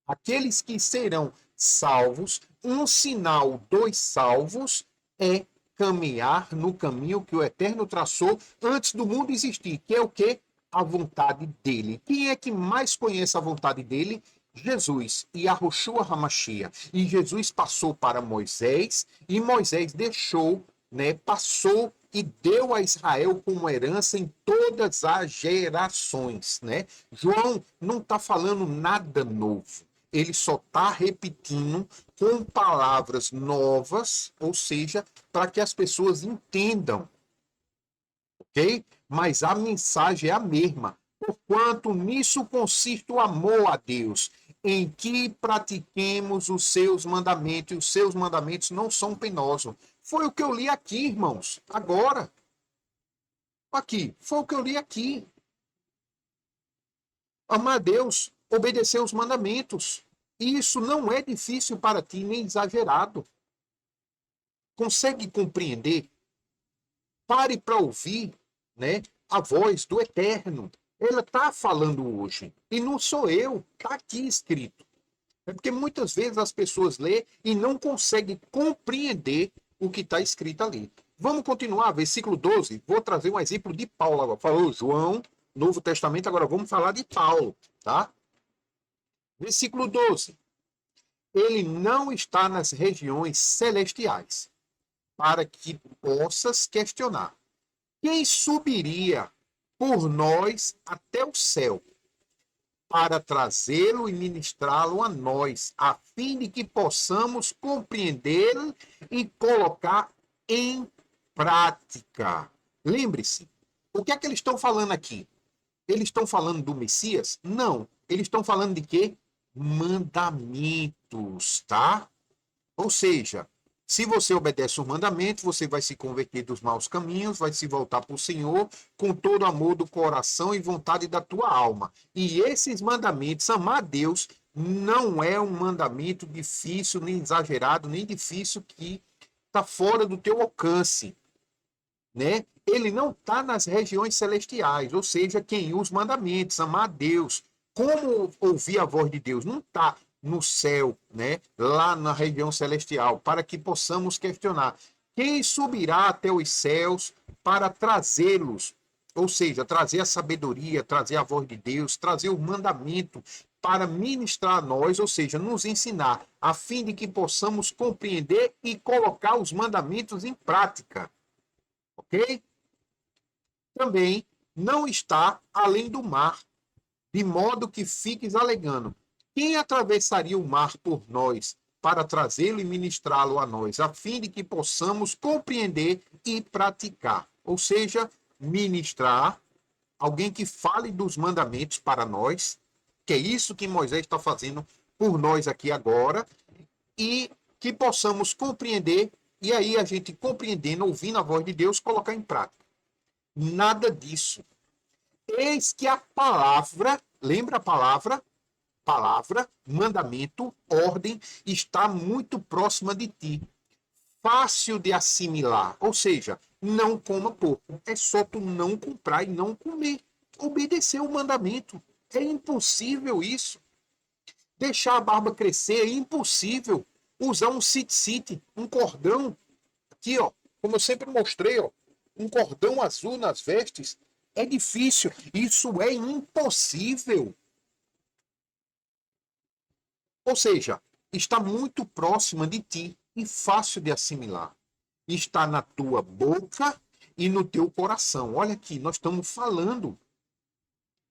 Aqueles que serão salvos, um sinal dos salvos é caminhar no caminho que o Eterno traçou antes do mundo existir, que é o quê? A vontade dele. Quem é que mais conhece a vontade dele? Jesus e Yahushua Hamashia. E Jesus passou para Moisés e Moisés deixou, né, passou e deu a Israel como herança em todas as gerações, né? João não está falando nada novo. Ele só está repetindo com palavras novas, ou seja, para que as pessoas entendam, ok? Mas a mensagem é a mesma. Porquanto nisso consiste o amor a Deus, em que pratiquemos os seus mandamentos, e os seus mandamentos não são penosos. Foi o que eu li aqui, irmãos, agora. Aqui, foi o que eu li aqui. Amar a Deus, obedecer os mandamentos. E isso não é difícil para ti, nem exagerado. Consegue compreender? Pare para ouvir, né, a voz do Eterno. Ela está falando hoje. E não sou eu, está aqui escrito. É porque muitas vezes as pessoas lêem e não conseguem compreender o que está escrito ali. Vamos continuar, versículo 12. Vou trazer um exemplo de Paulo agora. Falou João, Novo Testamento, agora vamos falar de Paulo, tá? Versículo 12. Ele não está nas regiões celestiais, para que possas questionar. Quem subiria por nós até o céu, para trazê-lo e ministrá-lo a nós, a fim de que possamos compreendê-lo e colocar em prática? Lembre-se, o que é que eles estão falando aqui? Eles estão falando do Messias? Não. Eles estão falando de quê? Mandamentos, tá? Ou seja, se você obedece os mandamentos, você vai se converter dos maus caminhos, vai se voltar para o Senhor com todo o amor do coração e vontade da tua alma. E esses mandamentos, amar a Deus, não é um mandamento difícil, nem exagerado, nem difícil que está fora do teu alcance, né? Ele não está nas regiões celestiais, ou seja, quem os mandamentos, amar a Deus, como ouvir a voz de Deus, não está no céu, né? Lá na região celestial, para que possamos questionar. Quem subirá até os céus para trazê-los? Ou seja, trazer a sabedoria, trazer a voz de Deus, trazer o mandamento para ministrar a nós, ou seja, nos ensinar, a fim de que possamos compreender e colocar os mandamentos em prática. Ok? Também não está além do mar, de modo que fiques alegando. Quem atravessaria o mar por nós para trazê-lo e ministrá-lo a nós, a fim de que possamos compreender e praticar? Ou seja, ministrar, alguém que fale dos mandamentos para nós, que é isso que Moisés está fazendo por nós aqui agora, e que possamos compreender, e aí a gente compreendendo, ouvindo a voz de Deus, colocar em prática. Nada disso. Eis que a palavra, lembra a palavra? Palavra, mandamento, ordem, está muito próxima de ti. Fácil de assimilar. Ou seja, não coma pouco. É só tu não comprar e não comer. Obedecer o mandamento. É impossível isso. Deixar a barba crescer é impossível. Usar um sit-sit, um cordão. Aqui, ó, como eu sempre mostrei, ó, um cordão azul nas vestes. É difícil. Isso é impossível. Ou seja, está muito próxima de ti. e fácil de assimilar. Está na tua boca e no teu coração. Olha aqui, nós estamos falando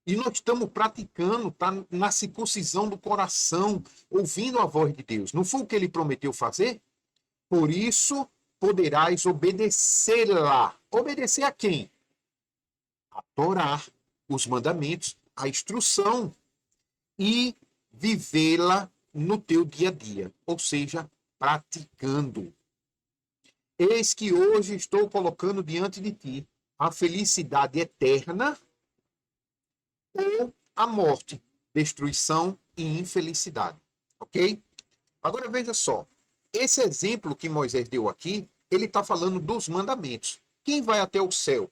e nós estamos praticando, tá na circuncisão do coração, ouvindo a voz de Deus. Não foi o que ele prometeu fazer? Por isso poderás obedecê-la. Obedecer a quem? A Torá, os mandamentos, a instrução e vivê-la no teu dia a dia, ou seja, praticando. Eis que hoje estou colocando diante de ti a felicidade eterna ou a morte, destruição e infelicidade. Ok? Agora veja só. Esse exemplo que Moisés deu aqui, ele está falando dos mandamentos. Quem vai até o céu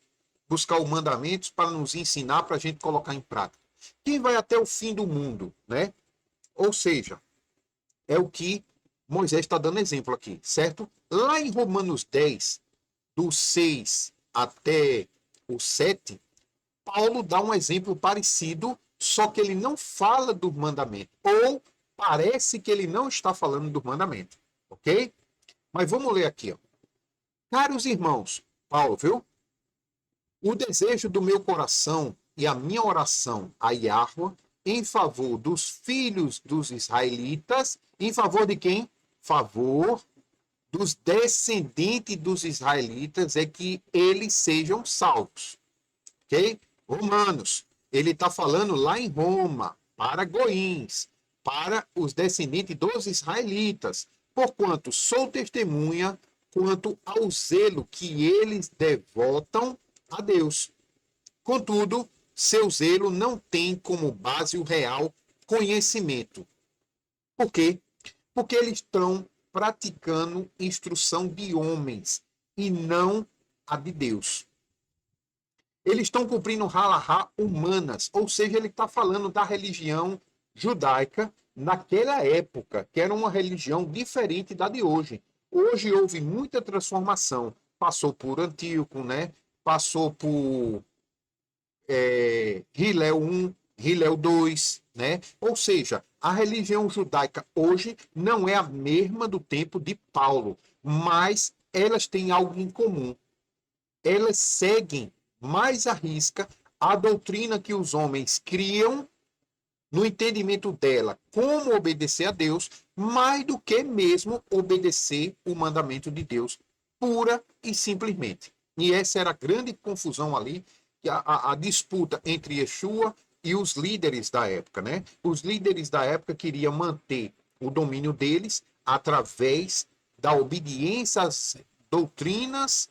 buscar os mandamentos para nos ensinar, para a gente colocar em prática? Quem vai até o fim do mundo, né? Ou seja, é o que Moisés está dando exemplo aqui, certo? Lá em Romanos 10, do 6 até o 7, Paulo dá um exemplo parecido, só que ele não fala do mandamento. Ou parece que ele não está falando do mandamento. Ok? Mas vamos ler aqui. Ó. Caros irmãos, Paulo, viu? O desejo do meu coração e a minha oração a Yahweh em favor dos filhos dos israelitas, em favor de quem? Favor dos descendentes dos israelitas é que eles sejam salvos. Ok? Romanos, ele está falando lá em Roma, para goíns, para os descendentes dos israelitas, porquanto sou testemunha quanto ao zelo que eles devotam a Deus. Contudo, seu zelo não tem como base o real conhecimento. Por quê? Porque eles estão praticando instrução de homens e não a de Deus. Eles estão cumprindo halahá humanas, ou seja, ele está falando da religião judaica naquela época, que era uma religião diferente da de hoje. Hoje houve muita transformação. Passou por Antíoco, né? Passou por Hilel I, Hilel II, né? Ou seja, a religião judaica hoje não é a mesma do tempo de Paulo, mas elas têm algo em comum. Elas seguem mais à risca a doutrina que os homens criam no entendimento dela, como obedecer a Deus, mais do que mesmo obedecer o mandamento de Deus, pura e simplesmente. E essa era a grande confusão ali, a disputa entre Yeshua e os líderes da época, né? Os líderes da época queriam manter o domínio deles através da obediência às doutrinas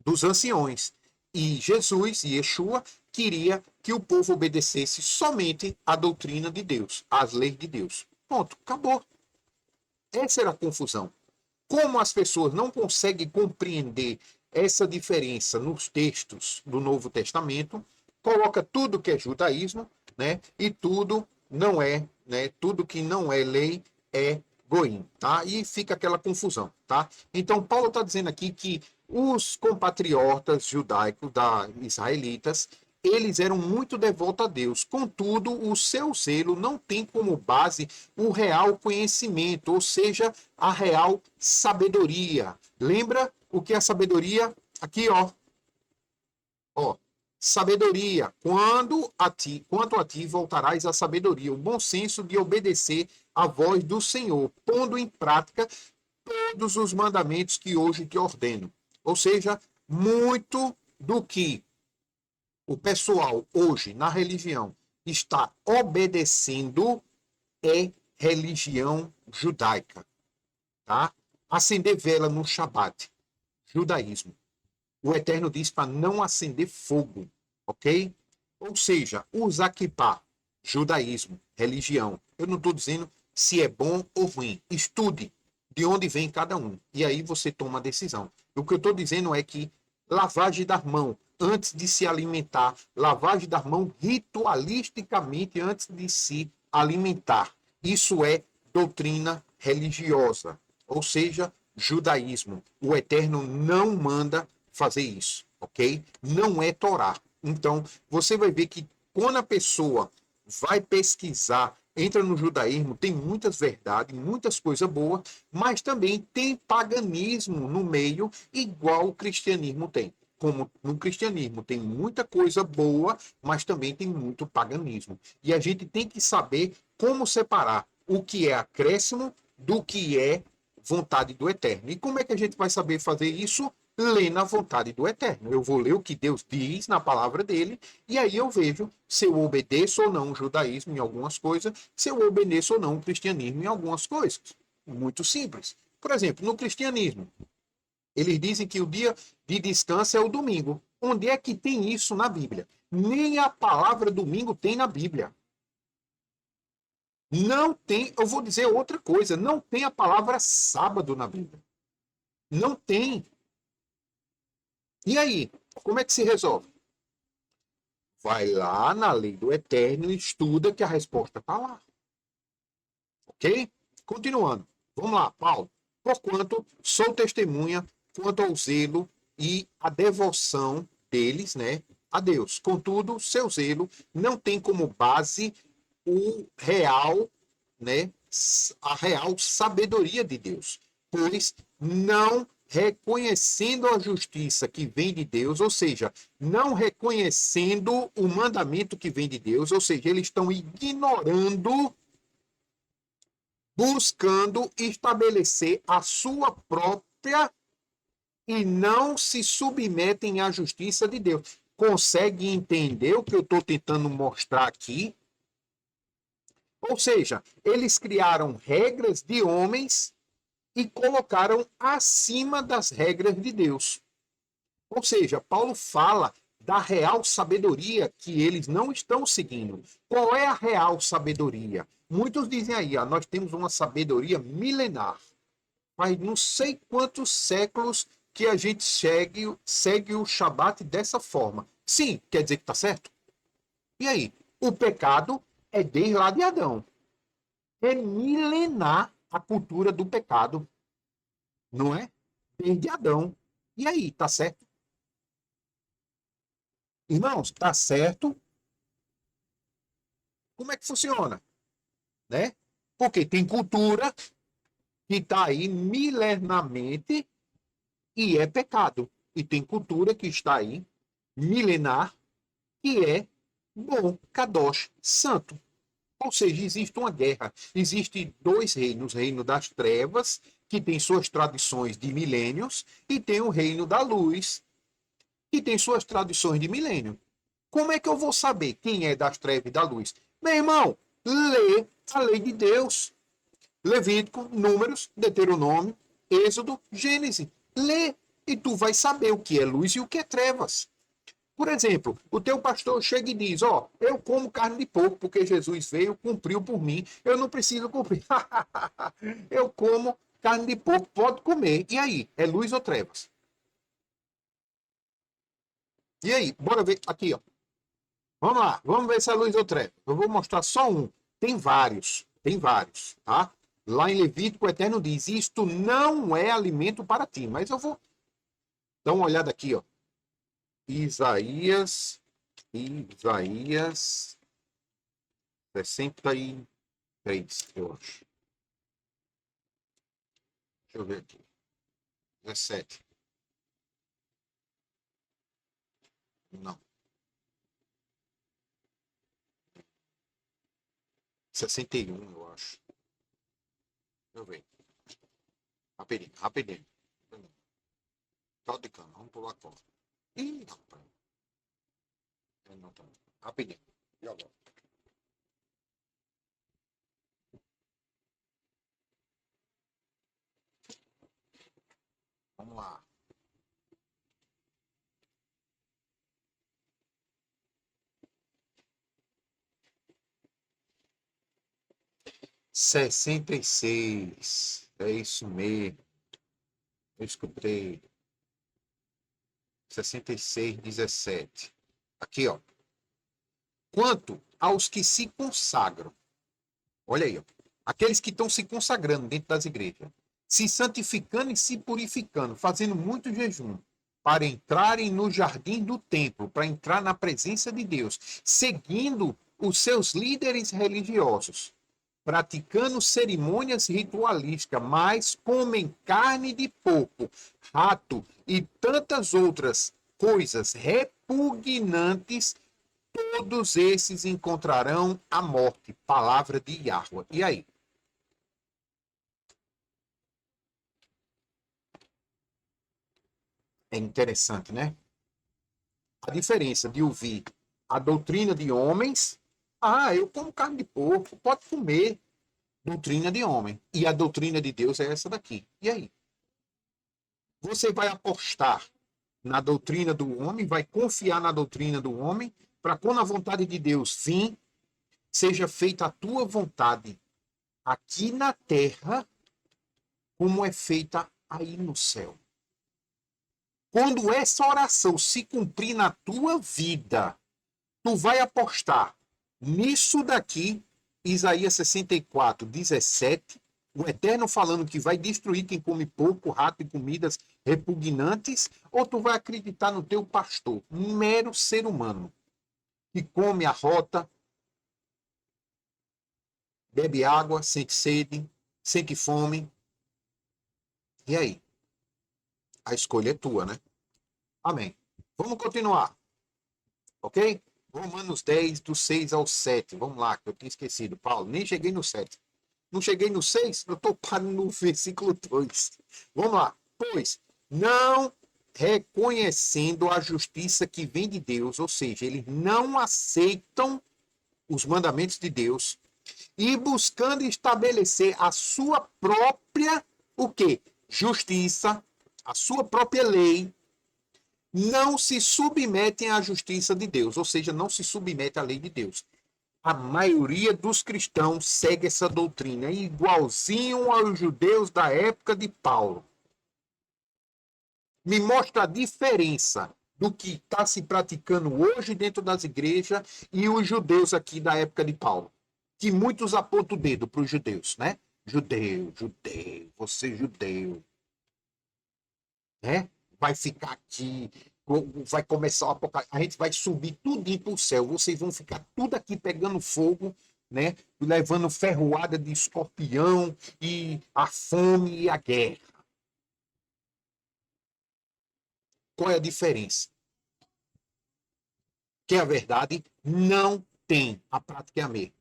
dos anciões. E Jesus, e Yeshua, queria que o povo obedecesse somente à doutrina de Deus, às leis de Deus. Ponto, acabou. Essa era a confusão. Como as pessoas não conseguem compreender essa diferença nos textos do Novo Testamento, coloca tudo que é judaísmo, né? E tudo não é, né? Tudo que não é lei é goim, tá? E fica aquela confusão, tá? Então Paulo está dizendo aqui que os compatriotas judaicos israelitas, eles eram muito devotos a Deus. Contudo, o seu zelo não tem como base o real conhecimento, ou seja, a real sabedoria. Lembra o que é a sabedoria? Aqui, ó. Ó, sabedoria. Quanto a ti voltarás à sabedoria, o bom senso de obedecer à voz do Senhor, pondo em prática todos os mandamentos que hoje te ordeno. Ou seja, muito do que o pessoal hoje na religião está obedecendo é religião judaica, tá? Acender vela no Shabat, judaísmo. O Eterno diz para não acender fogo, ok? Ou seja, usar kippah, judaísmo, religião. Eu não estou dizendo se é bom ou ruim. Estude de onde vem cada um. E aí você toma a decisão. O que eu estou dizendo é que lavagem das mãos antes de se alimentar, lavagem das mãos ritualisticamente antes de se alimentar. Isso é doutrina religiosa, ou seja, judaísmo. O Eterno não manda fazer isso, ok? Não é Torá. Então, você vai ver que quando a pessoa vai pesquisar entra no judaísmo, tem muitas verdades, muitas coisas boas, mas também tem paganismo no meio, igual o cristianismo tem. Como no cristianismo tem muita coisa boa, mas também tem muito paganismo. E a gente tem que saber como separar o que é acréscimo do que é vontade do Eterno. E como é que a gente vai saber fazer isso? Lendo a vontade do Eterno. Eu vou ler o que Deus diz na palavra dele, e aí eu vejo se eu obedeço ou não o judaísmo em algumas coisas, se eu obedeço ou não o cristianismo em algumas coisas. Muito simples. Por exemplo, no cristianismo, eles dizem que o dia de descanso é o domingo. Onde é que tem isso na Bíblia? Nem a palavra domingo tem na Bíblia. Não tem, eu vou dizer outra coisa, não tem a palavra sábado na Bíblia. Não tem. E aí, como é que se resolve? Vai lá na lei do Eterno e estuda que a resposta está lá. Ok? Continuando. Vamos lá, Paulo. Porquanto sou testemunha quanto ao zelo e a devoção deles, né, a Deus. Contudo, seu zelo não tem como base o real, né, a real sabedoria de Deus, pois não reconhecendo a justiça que vem de Deus, ou seja, não reconhecendo o mandamento que vem de Deus, ou seja, eles estão ignorando, buscando estabelecer a sua própria e não se submetem à justiça de Deus. Consegue entender o que eu estou tentando mostrar aqui? Ou seja, eles criaram regras de homens e colocaram acima das regras de Deus. Ou seja, Paulo fala da real sabedoria que eles não estão seguindo. Qual é a real sabedoria? Muitos dizem aí, ó, nós temos uma sabedoria milenar. Mas não sei quantos séculos que a gente segue o Shabat dessa forma. Sim, quer dizer que está certo? E aí? O pecado é desde lá de Adão. É milenar a cultura do pecado. Não é? Desde Adão. E aí, tá certo? Irmãos, tá certo? Como é que funciona? Né? Porque tem cultura que está aí milenarmente e é pecado. E tem cultura que está aí milenar que é bom, kadosh, santo. Ou seja, existe uma guerra. Existem dois reinos. O reino das trevas, que tem suas tradições de milênios, e tem o reino da luz, que tem suas tradições de milênio. Como é que eu vou saber quem é das trevas e da luz? Meu irmão, lê a lei de Deus. Levítico, Números, Deuteronômio, Êxodo, Gênesis. Lê e tu vai saber o que é luz e o que é trevas. Por exemplo, o teu pastor chega e diz, ó, eu como carne de porco porque Jesus veio, cumpriu por mim, eu não preciso cumprir. Eu como carne de porco, pode comer. E aí, é luz ou trevas? E aí, bora ver aqui, ó. Vamos lá, vamos ver se é luz ou trevas. Eu vou mostrar só um. Tem vários, tá? Lá em Levítico, o Eterno diz, isto não é alimento para ti. Mas eu vou dar uma olhada aqui, ó. Isaías 63, eu acho. Deixa eu ver aqui. 17. Não. 61, eu acho. Deixa eu ver. Rapidinho. Caldo de cana, vamos pular fora. Ih, rapaz. Não tá. Rapidinho. E agora? Vamos lá. Sessenta e seis. É isso mesmo. Eu escutei. 66, 17. Aqui, ó. Quanto aos que se consagram. Olha aí, ó. Aqueles que estão se consagrando dentro das igrejas. Se santificando e se purificando, fazendo muito jejum, para entrarem no jardim do templo, para entrar na presença de Deus, seguindo os seus líderes religiosos. praticando cerimônias ritualísticas, mas comem carne de porco, rato e tantas outras coisas repugnantes, todos esses encontrarão a morte. Palavra de Yahweh. E aí? É interessante, né? A diferença de ouvir a doutrina de homens. Ah, eu como carne de porco, pode comer. Doutrina de homem. E a doutrina de Deus é essa daqui. E aí? Você vai apostar na doutrina do homem, vai confiar na doutrina do homem, para quando a vontade de Deus vir, seja feita a tua vontade aqui na terra, como é feita aí no céu. Quando essa oração se cumprir na tua vida, tu vai apostar nisso daqui, Isaías 64, 17, o Eterno falando que vai destruir quem come porco, rato e comidas repugnantes, ou tu vai acreditar no teu pastor, um mero ser humano, que come a rota, bebe água, sente sede, sente fome. E aí? A escolha é tua, né? Amém. Vamos continuar. Ok? Romanos 10, do 6 ao 7. Vamos lá, que eu tinha esquecido. Paulo, nem cheguei no 7. Não cheguei no 6? Eu estou parando no versículo 2. Vamos lá. Pois, não reconhecendo a justiça que vem de Deus, ou seja, eles não aceitam os mandamentos de Deus e buscando estabelecer a sua própria, o quê? Justiça, a sua própria lei, não se submetem à justiça de Deus, ou seja, não se submete à lei de Deus. A maioria dos cristãos segue essa doutrina, igualzinho aos judeus da época de Paulo. Me mostra a diferença do que está se praticando hoje dentro das igrejas e os judeus aqui da época de Paulo. Que muitos apontam o dedo para os judeus, né? Judeu, você judeu. Né? Vai ficar aqui, vai começar o apocalipse, a gente vai subir tudinho para o céu, vocês vão ficar tudo aqui pegando fogo, né? Levando ferroada de escorpião e a fome e a guerra. Qual é a diferença? Que a verdade não tem, a prática é a mesma.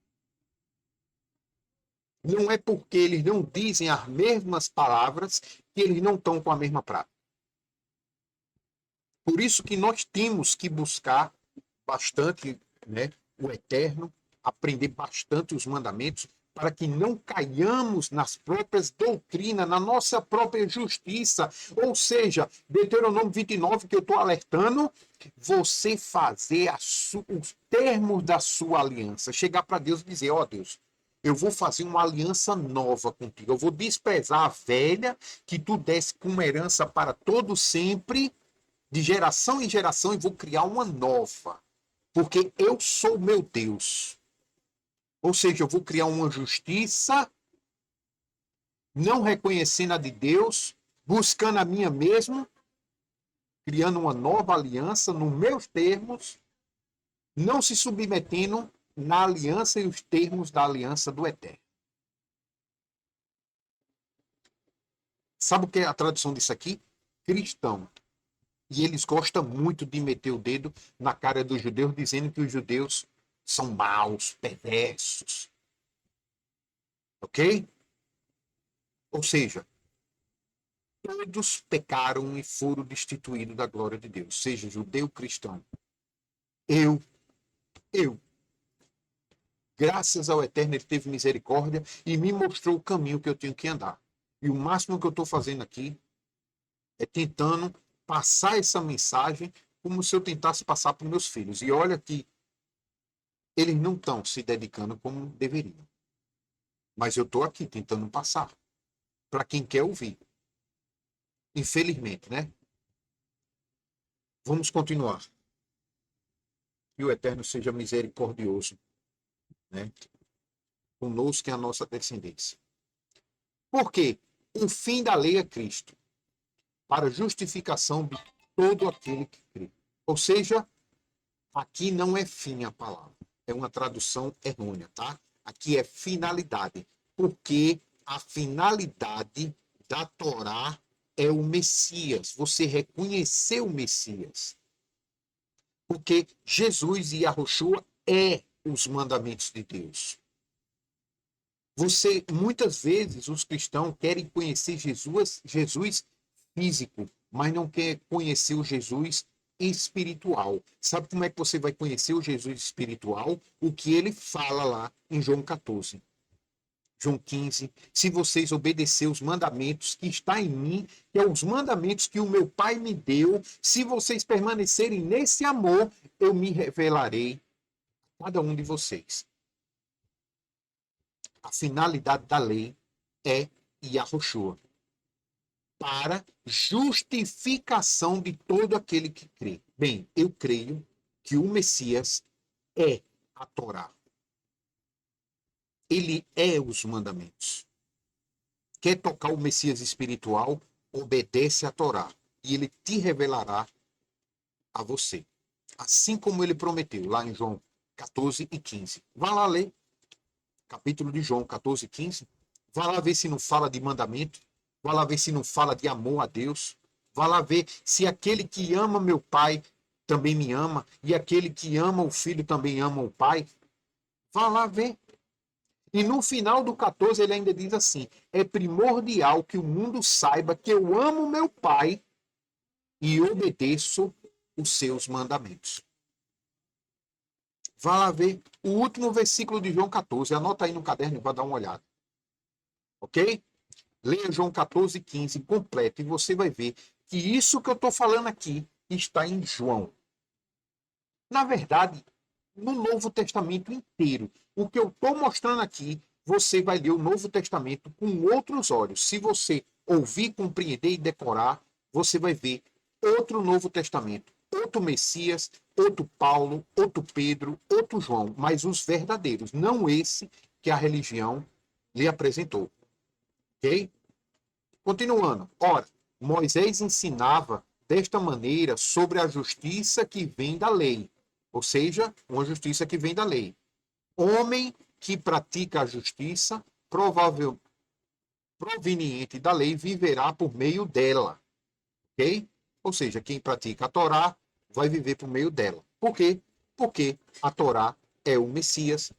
Não é porque eles não dizem as mesmas palavras que eles não estão com a mesma prática. Por isso que nós temos que buscar bastante, né, o Eterno, aprender bastante os mandamentos, para que não caiamos nas próprias doutrinas, na nossa própria justiça. Ou seja, Deuteronômio 29, que eu estou alertando, você fazer os termos da sua aliança. Chegar para Deus e dizer, ó Deus, eu vou fazer uma aliança nova contigo. Eu vou desprezar a velha que tu desse como herança para todo sempre, de geração em geração, e vou criar uma nova. Porque eu sou meu Deus. Ou seja, eu vou criar uma justiça, não reconhecendo a de Deus, buscando a minha mesmo, criando uma nova aliança nos meus termos, não se submetendo na aliança e os termos da aliança do Eterno. Sabe o que é a tradução disso aqui? Cristão. E eles gostam muito de meter o dedo na cara dos judeus, dizendo que os judeus são maus, perversos. Ok? Ou seja, todos pecaram e foram destituídos da glória de Deus, seja judeu, cristão. Eu. Graças ao Eterno, ele teve misericórdia e me mostrou o caminho que eu tenho que andar. E o máximo que eu estou fazendo aqui é tentando passar essa mensagem como se eu tentasse passar para os meus filhos. E olha que eles não estão se dedicando como deveriam. Mas eu estou aqui tentando passar para quem quer ouvir. Infelizmente, né? Vamos continuar. Que o Eterno seja misericordioso, né? Conosco e a nossa descendência. Por quê? O fim da lei é Cristo, para justificação de todo aquele que crê. Ou seja, aqui não é fim a palavra. É uma tradução errônea, tá? Aqui é finalidade, porque a finalidade da Torá é o Messias, você reconhecer o Messias. Porque Jesus e Yahushua é os mandamentos de Deus. Muitas vezes, os cristãos querem conhecer Jesus físico, mas não quer conhecer o Jesus espiritual. Sabe como é que você vai conhecer o Jesus espiritual? O que ele fala lá em João 14. João 15, se vocês obedecerem os mandamentos que está em mim, que é os mandamentos que o meu Pai me deu, se vocês permanecerem nesse amor, eu me revelarei a cada um de vocês. A finalidade da lei é Yahushua, para justificação de todo aquele que crê. Bem, eu creio que o Messias é a Torá. Ele é os mandamentos. Quer tocar o Messias espiritual, obedece a Torá. E ele te revelará a você. Assim como ele prometeu, lá em João 14 e 15. Vá lá ler. Capítulo de João 14 e 15. Vá lá ver se não fala de mandamento. Vá lá ver se não fala de amor a Deus. Vá lá ver se aquele que ama meu Pai também me ama. E aquele que ama o Filho também ama o Pai. Vá lá ver. E no final do 14 ele ainda diz assim: é primordial que o mundo saiba que eu amo meu Pai e obedeço os seus mandamentos. Vá lá ver o último versículo de João 14. Anota aí no caderno e vai dar uma olhada. Ok? Leia João 14, 15 completo e você vai ver que isso que eu estou falando aqui está em João. Na verdade, no Novo Testamento inteiro. O que eu estou mostrando aqui, você vai ler o Novo Testamento com outros olhos. Se você ouvir, compreender e decorar, você vai ver outro Novo Testamento, outro Messias, outro Paulo, outro Pedro, outro João, mas os verdadeiros, não esse que a religião lhe apresentou. Ok? Continuando. Ora, Moisés ensinava desta maneira sobre a justiça que vem da lei. Ou seja, uma justiça que vem da lei. Homem que pratica a justiça, proveniente da lei, viverá por meio dela. Ok? Ou seja, quem pratica a Torá vai viver por meio dela. Por quê? Porque a Torá é o Messias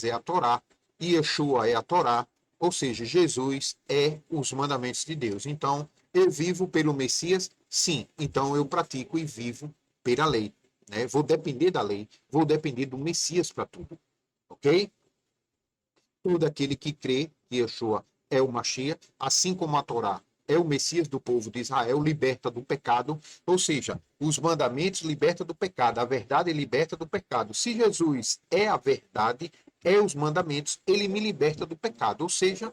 é a Torá, e Yeshua é a Torá, ou seja, Jesus é os mandamentos de Deus. Então, eu vivo pelo Messias? Sim. Então, eu pratico e vivo pela lei. Né? Vou depender da lei, vou depender do Messias para tudo. Ok? Todo aquele que crê que Yeshua é o Mashiach, assim como a Torá é o Messias do povo de Israel, liberta do pecado, ou seja, os mandamentos libertam do pecado, a verdade liberta do pecado. Se Jesus é a verdade, é os mandamentos, ele me liberta do pecado, ou seja,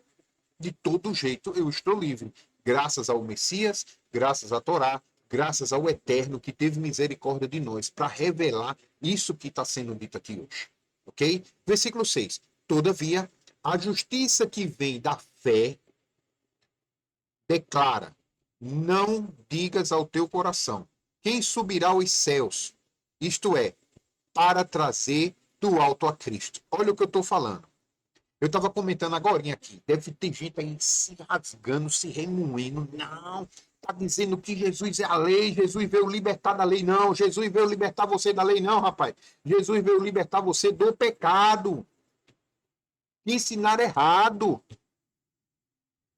de todo jeito eu estou livre, graças ao Messias, graças à Torá, graças ao Eterno que teve misericórdia de nós para revelar isso que está sendo dito aqui hoje. Ok? Versículo 6. Todavia, a justiça que vem da fé declara: não digas ao teu coração, quem subirá aos céus? Isto é, para trazer do alto a Cristo. Olha o que eu estou falando. Eu estava comentando agora aqui, deve ter gente aí se rasgando, se remoendo. Não, está dizendo que Jesus é a lei, Jesus veio libertar da lei. Não, Jesus veio libertar você da lei, não, rapaz. Jesus veio libertar você do pecado. Ensinar errado.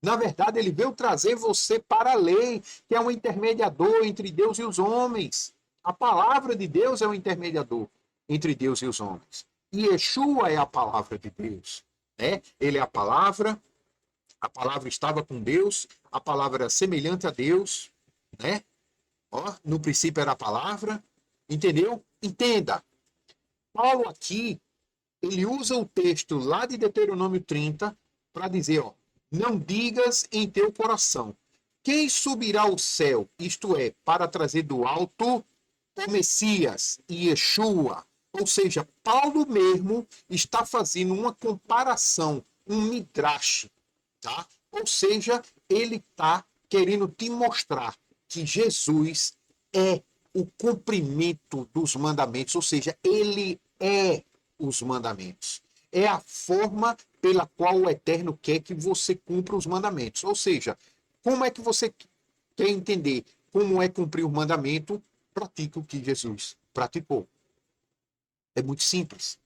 Na verdade, ele veio trazer você para a lei, que é um intermediador entre Deus e os homens. A palavra de Deus é o intermediador entre Deus e os homens. E Yeshua é a palavra de Deus. Né? Ele é a palavra estava com Deus, a palavra era semelhante a Deus. Né? Ó, no princípio era a palavra. Entendeu? Entenda. Paulo aqui, ele usa o texto lá de Deuteronômio 30 para dizer, ó, não digas em teu coração, quem subirá ao céu, isto é, para trazer do alto o Messias e Yeshua. Ou seja, Paulo mesmo está fazendo uma comparação, um midrash, tá? Ou seja, ele está querendo te mostrar que Jesus é o cumprimento dos mandamentos, ou seja, ele é os mandamentos. é a forma pela qual o Eterno quer que você cumpra os mandamentos. Ou seja, como é que você quer entender como é cumprir o mandamento? Pratica o que Jesus praticou. É muito simples.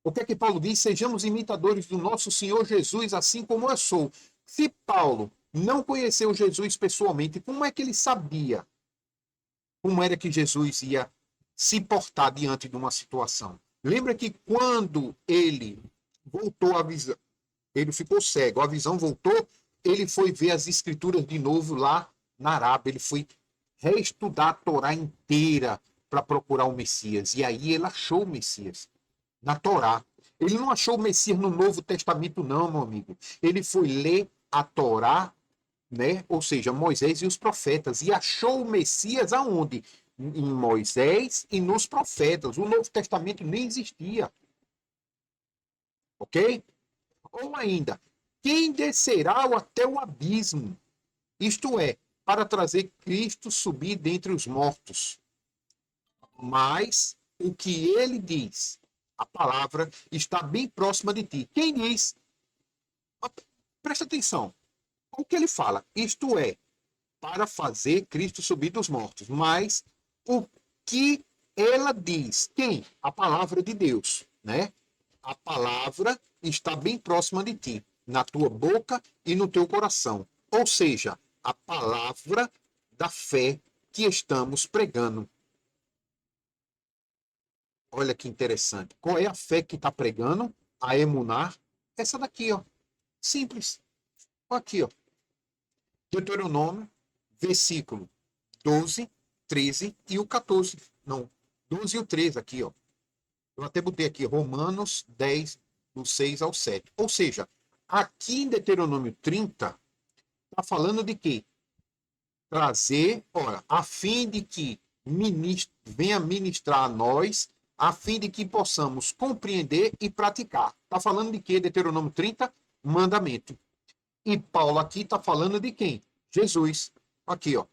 O que é que Paulo diz? Sejamos imitadores do nosso Senhor Jesus, assim como eu sou. Se Paulo não conheceu Jesus pessoalmente, como é que ele sabia como era que Jesus ia se portar diante de uma situação? Lembra que quando ele voltou à visão, ele ficou cego, a visão voltou, ele foi ver as escrituras de novo lá na Arábia, ele foi reestudar a Torá inteira para procurar o Messias. E aí ele achou o Messias na Torá. Ele não achou o Messias no Novo Testamento, não, meu amigo. Ele foi ler a Torá, né? Ou seja, Moisés e os profetas, e achou o Messias aonde? Em Moisés e nos profetas. O Novo Testamento nem existia. Ok? Ou ainda, quem descerá até o abismo? Isto é, para trazer Cristo subir dentre os mortos. Mas o que ele diz, a palavra, está bem próxima de ti. Quem diz? Presta atenção. O que ele fala? Isto é, para fazer Cristo subir dos mortos. Mas o que ela diz? Quem? A palavra de Deus, né? A palavra está bem próxima de ti, na tua boca e no teu coração. Ou seja, a palavra da fé que estamos pregando. Olha que interessante. Qual é a fé que está pregando? A emunar. Essa daqui, ó. Simples. Aqui, ó. Deuteronômio, versículo 12, 13 e o 14. Não, 12 e o 13 aqui, ó. Eu até botei aqui, Romanos 10, do 6 ao 7. Ou seja, aqui em Deuteronômio 30, está falando de quê? Trazer, olha, a fim de que venha ministrar a nós, a fim de que possamos compreender e praticar. Está falando de quê? Deuteronômio 30, mandamento. E Paulo aqui está falando de quem? Jesus. Aqui, ó.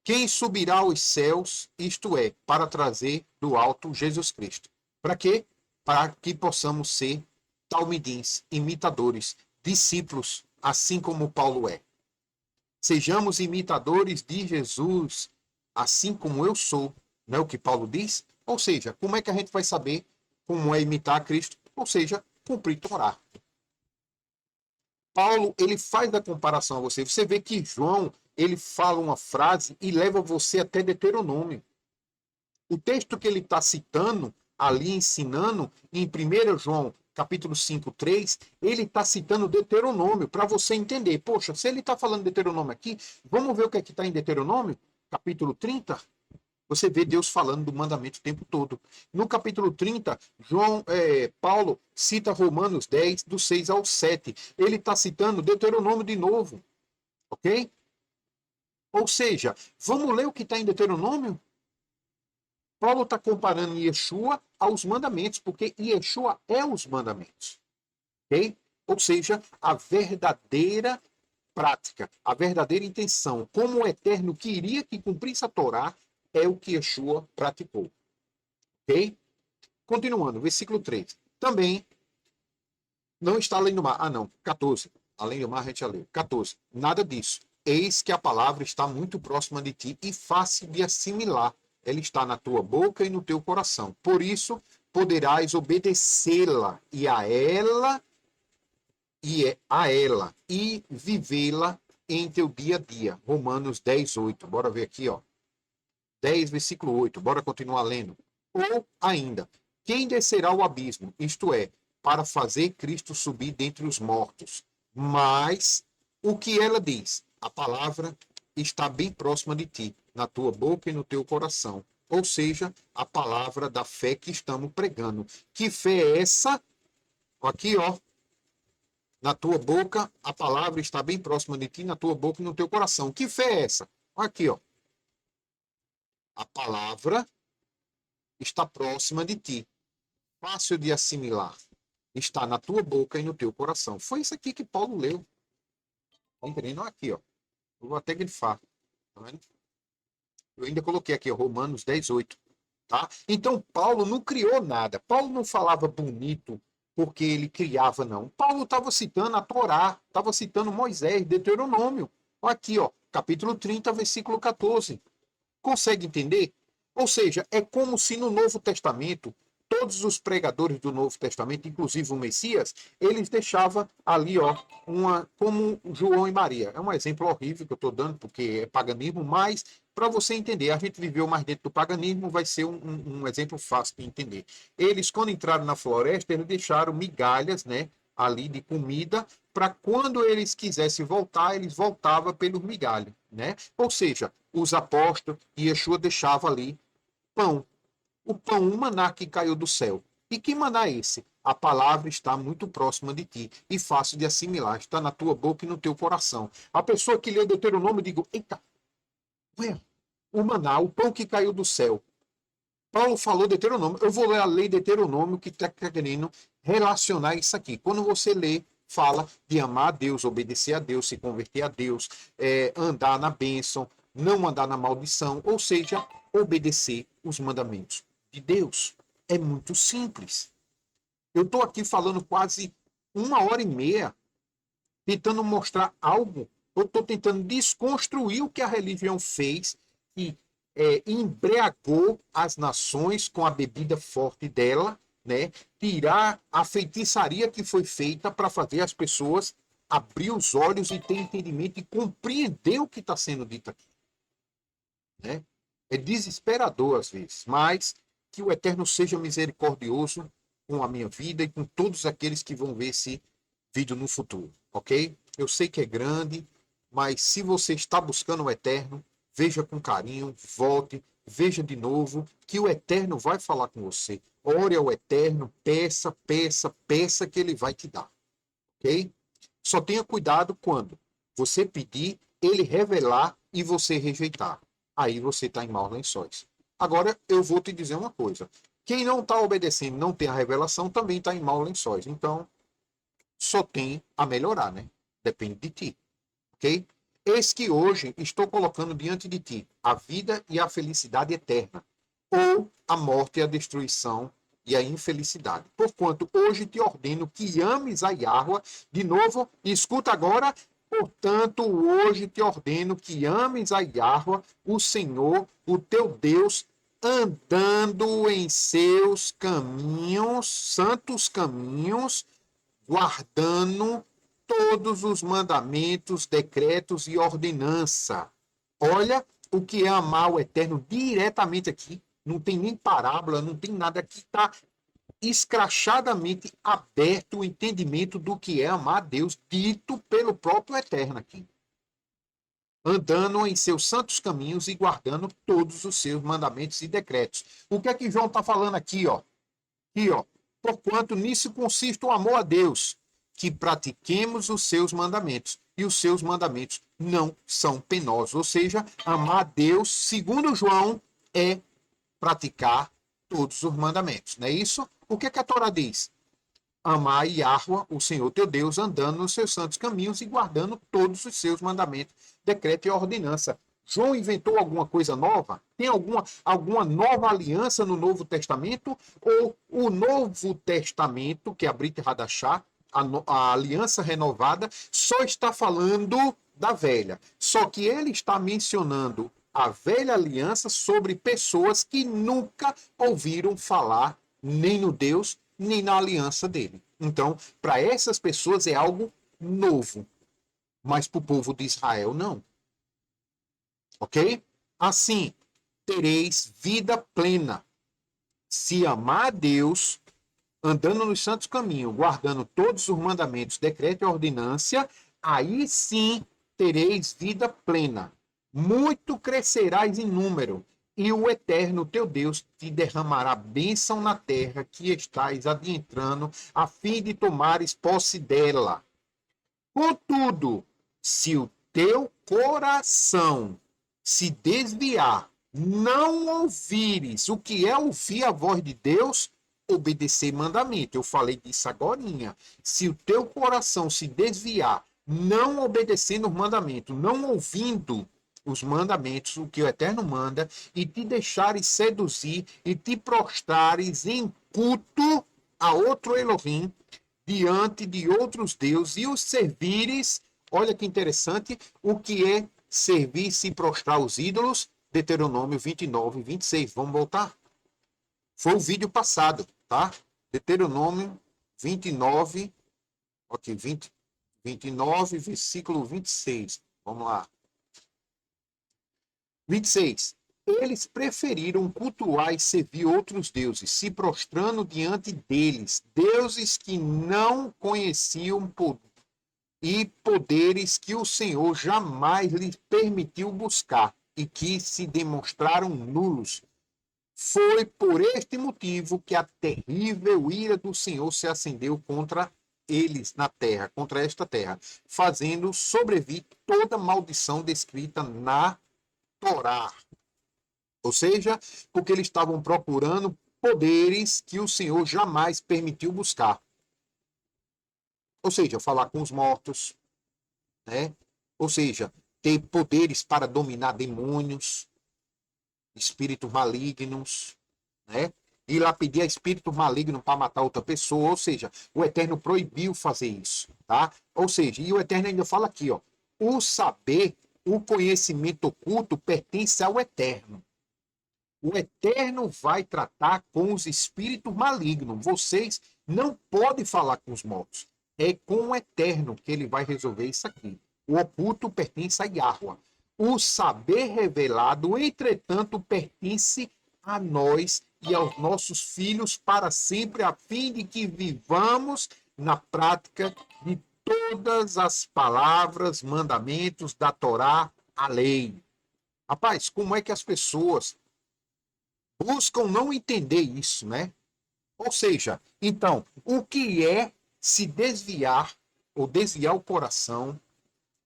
Quem subirá aos céus, isto é, para trazer do alto Jesus Cristo. Para quê? Para que possamos ser talmidins, imitadores, discípulos, assim como Paulo é. Sejamos imitadores de Jesus, assim como eu sou. Não é o que Paulo diz? Ou seja, como é que a gente vai saber como é imitar Cristo? Ou seja, cumprir Torá. Paulo, ele faz a comparação a você. Você vê que João, ele fala uma frase e leva você até Deuteronômio. O texto que ele está citando, ali ensinando, em 1 João, capítulo 5, 3, ele está citando Deuteronômio, para você entender. Poxa, se ele está falando Deuteronômio aqui, vamos ver o que é que está em Deuteronômio, capítulo 30. Você vê Deus falando do mandamento o tempo todo. No capítulo 30, Paulo cita Romanos 10, do 6 ao 7. Ele está citando Deuteronômio de novo. Ok? Ou seja, vamos ler o que está em Deuteronômio? Paulo está comparando Yeshua aos mandamentos, porque Yeshua é os mandamentos. Ok? Ou seja, a verdadeira prática, a verdadeira intenção, como o Eterno queria que cumprisse a Torá, é o que Yeshua praticou. Ok? Continuando, versículo 3. Também não está além do mar. Ah, não. 14. Além do mar, a gente já leu. 14. Nada disso. Eis que a palavra está muito próxima de ti e fácil de assimilar. Ela está na tua boca e no teu coração. Por isso, poderás obedecê-la e e vivê-la em teu dia a dia. Romanos 10, 8. Bora ver aqui, ó. 10, versículo 8. Bora continuar lendo. Ou ainda, quem descerá ao abismo? Isto é, para fazer Cristo subir dentre os mortos. Mas o que ela diz? A palavra está bem próxima de ti, na tua boca e no teu coração. Ou seja, a palavra da fé que estamos pregando. Que fé é essa? Aqui, ó. Na tua boca, a palavra está bem próxima de ti, na tua boca e no teu coração. Que fé é essa? Aqui, ó. A palavra está próxima de ti. Fácil de assimilar. Está na tua boca e no teu coração. Foi isso aqui que Paulo leu. Tá entendendo? Aqui, ó. Eu vou até grifar. Tá vendo? Eu ainda coloquei aqui, ó, Romanos 10, 8. Tá? Então, Paulo não criou nada. Paulo não falava bonito porque ele criava, não. Paulo estava citando a Torá, estava citando Moisés, Deuteronômio. Aqui, ó, capítulo 30, versículo 14. Consegue entender? Ou seja, é como se no Novo Testamento, todos os pregadores do Novo Testamento, inclusive o Messias, eles deixavam ali, ó, como João e Maria. É um exemplo horrível que eu estou dando, porque é paganismo, mas para você entender, a gente viveu mais dentro do paganismo, vai ser um exemplo fácil de entender. Eles, quando entraram na floresta, eles deixaram migalhas, né, ali de comida, para quando eles quisessem voltar, eles voltavam pelos migalhas, né? Ou seja, os apóstolos e Yeshua deixava ali pão. O pão, o maná que caiu do céu. E que maná é esse? A palavra está muito próxima de ti e fácil de assimilar. Está na tua boca e no teu coração. A pessoa que lê Deuteronômio, digo, eita, ué, o maná, o pão que caiu do céu. Paulo falou Deuteronômio. Eu vou ler a lei Deuteronômio que está querendo relacionar isso aqui. Quando você lê, fala de amar a Deus, obedecer a Deus, se converter a Deus, andar na bênção, não andar na maldição, ou seja, obedecer os mandamentos de Deus. É muito simples. Eu estou aqui falando quase 1h30, tentando mostrar algo. Eu estou tentando desconstruir o que a religião fez e embriagou as nações com a bebida forte dela, né? Tirar a feitiçaria que foi feita para fazer as pessoas abrir os olhos e ter entendimento e compreender o que está sendo dito aqui, né? É desesperador às vezes, mas que o Eterno seja misericordioso com a minha vida e com todos aqueles que vão ver esse vídeo no futuro, ok? Eu sei que é grande, mas se você está buscando o Eterno, veja com carinho, volte, veja de novo, que o Eterno vai falar com você. Ore ao Eterno, peça, peça, peça que Ele vai te dar, ok? Só tenha cuidado quando você pedir, Ele revelar e você rejeitar. Aí você está em maus lençóis. Agora, eu vou te dizer uma coisa. Quem não está obedecendo, não tem a revelação, também está em maus lençóis. Então, só tem a melhorar, né? Depende de ti, ok? Eis que hoje estou colocando diante de ti a vida e a felicidade eterna, ou a morte e a destruição e a infelicidade. Porquanto hoje te ordeno que ames a Yahweh. De novo, escuta agora. Portanto, hoje te ordeno que ames a Yahweh, o Senhor, o teu Deus, andando em seus caminhos, santos caminhos, guardando todos os mandamentos, decretos e ordenança. Olha o que é amar o Eterno diretamente aqui. Não tem nem parábola, não tem nada aqui. Está escrachadamente aberto o entendimento do que é amar a Deus, dito pelo próprio Eterno aqui. Andando em seus santos caminhos e guardando todos os seus mandamentos e decretos. O que é que João está falando aqui, ó? Aqui, ó. Porquanto nisso consiste o amor a Deus, que pratiquemos os seus mandamentos. E os seus mandamentos não são penosos. Ou seja, amar a Deus, segundo João, é praticar todos os mandamentos. Não é isso? O que é que a Torá diz? Amar Yahweh, o Senhor teu Deus, andando nos seus santos caminhos e guardando todos os seus mandamentos, decreto e ordenança. João inventou alguma coisa nova? Tem alguma nova aliança no Novo Testamento? Ou o Novo Testamento, que é a Brit Hadashah, a aliança renovada, só está falando da velha? Só que ele está mencionando a velha aliança sobre pessoas que nunca ouviram falar nem no Deus, nem na aliança dele. Então, para essas pessoas é algo novo, mas para o povo de Israel não. Ok? Assim, tereis vida plena. Se amar a Deus, andando nos santos caminhos, guardando todos os mandamentos, decreto e ordinância, aí sim tereis vida plena. Muito crescerás em número, e o Eterno teu Deus te derramará bênção na terra que estás adentrando, a fim de tomares posse dela. Contudo, se o teu coração se desviar, não ouvires, o que é ouvir a voz de Deus? Obedecer mandamento. Eu falei disso agorinha. Se o teu coração se desviar, não obedecendo os mandamentos, não ouvindo os mandamentos, o que o Eterno manda, e te deixares seduzir e te prostrares em culto a outro Elohim, diante de outros deuses, e os servires, olha que interessante, o que é servir-se e prostrar os ídolos, Deuteronômio 29, 26. Vamos voltar? Foi o vídeo passado, tá? Deuteronômio 29, ok, 29, versículo 26. Vamos lá. 26. Eles preferiram cultuar e servir outros deuses, se prostrando diante deles, deuses que não conheciam e poderes que o Senhor jamais lhes permitiu buscar e que se demonstraram nulos. Foi por este motivo que a terrível ira do Senhor se acendeu contra eles na terra, contra esta terra, fazendo sobrevir toda maldição descrita na Torá. Ou seja, porque eles estavam procurando poderes que o Senhor jamais permitiu buscar. Ou seja, falar com os mortos, né? Ou seja, ter poderes para dominar demônios, espíritos malignos, né? Ir lá pedir a espírito maligno para matar outra pessoa, ou seja, o Eterno proibiu fazer isso, tá? Ou seja, e o Eterno ainda fala aqui, ó, o saber, o conhecimento oculto pertence ao Eterno. O Eterno vai tratar com os espíritos malignos. Vocês não podem falar com os mortos. É com o Eterno que ele vai resolver isso aqui. O oculto pertence a Yahweh. O saber revelado, entretanto, pertence a nós e aos nossos filhos para sempre, a fim de que vivamos na prática de todas as palavras, mandamentos da Torá, a lei. Rapaz, como é que as pessoas buscam não entender isso, né? Ou seja, então, o que é se desviar ou desviar o coração,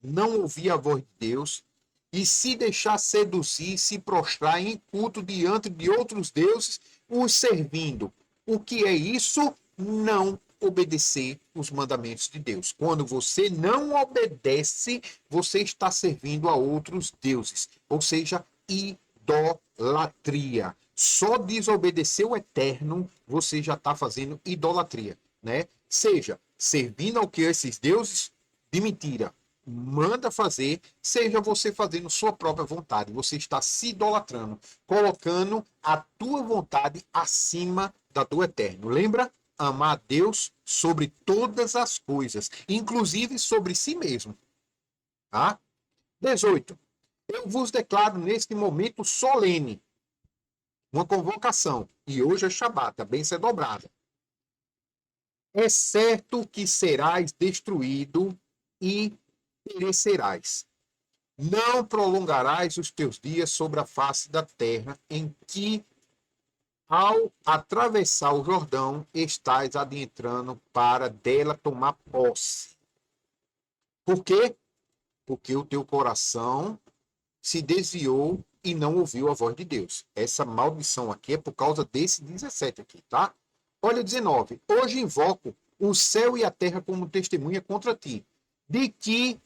não ouvir a voz de Deus e se deixar seduzir, se prostrar em culto diante de outros deuses, os servindo? O que é isso? Não obedecer os mandamentos de Deus. Quando você não obedece, você está servindo a outros deuses, ou seja, idolatria. Só desobedecer o Eterno, você já está fazendo idolatria, né? Seja servindo ao que esses deuses de mentira manda fazer, seja você fazendo sua própria vontade. Você está se idolatrando, colocando a tua vontade acima da do Eterno. Lembra? Amar a Deus sobre todas as coisas, inclusive sobre si mesmo. Tá? 18. Eu vos declaro neste momento solene uma convocação, e hoje é Shabat, a bênção é dobrada. É certo que serás destruído e perecerás. Não prolongarás os teus dias sobre a face da terra, em que, ao atravessar o Jordão, estás adentrando para dela tomar posse. Por quê? Porque o teu coração se desviou e não ouviu a voz de Deus. Essa maldição aqui é por causa desse 17 aqui, tá? Olha 19. Hoje invoco o céu e a terra como testemunha contra ti, de que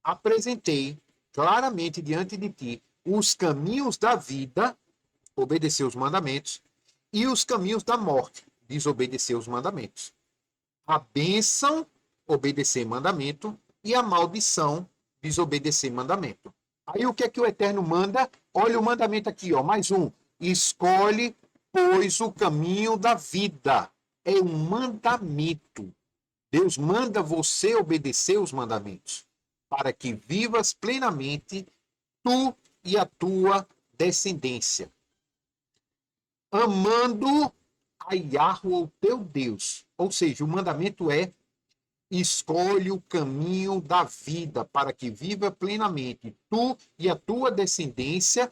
apresentei claramente diante de ti os caminhos da vida, obedecer os mandamentos, e os caminhos da morte, desobedecer os mandamentos. A bênção, obedecer mandamento, e a maldição, desobedecer mandamento. Aí o que é que o Eterno manda? Olha o mandamento aqui, ó, mais um. Escolhe, pois, o caminho da vida. É um mandamento. Deus manda você obedecer os mandamentos, para que vivas plenamente tu e a tua descendência, amando a Yahweh, o teu Deus. Ou seja, o mandamento é: escolhe o caminho da vida para que viva plenamente tu e a tua descendência,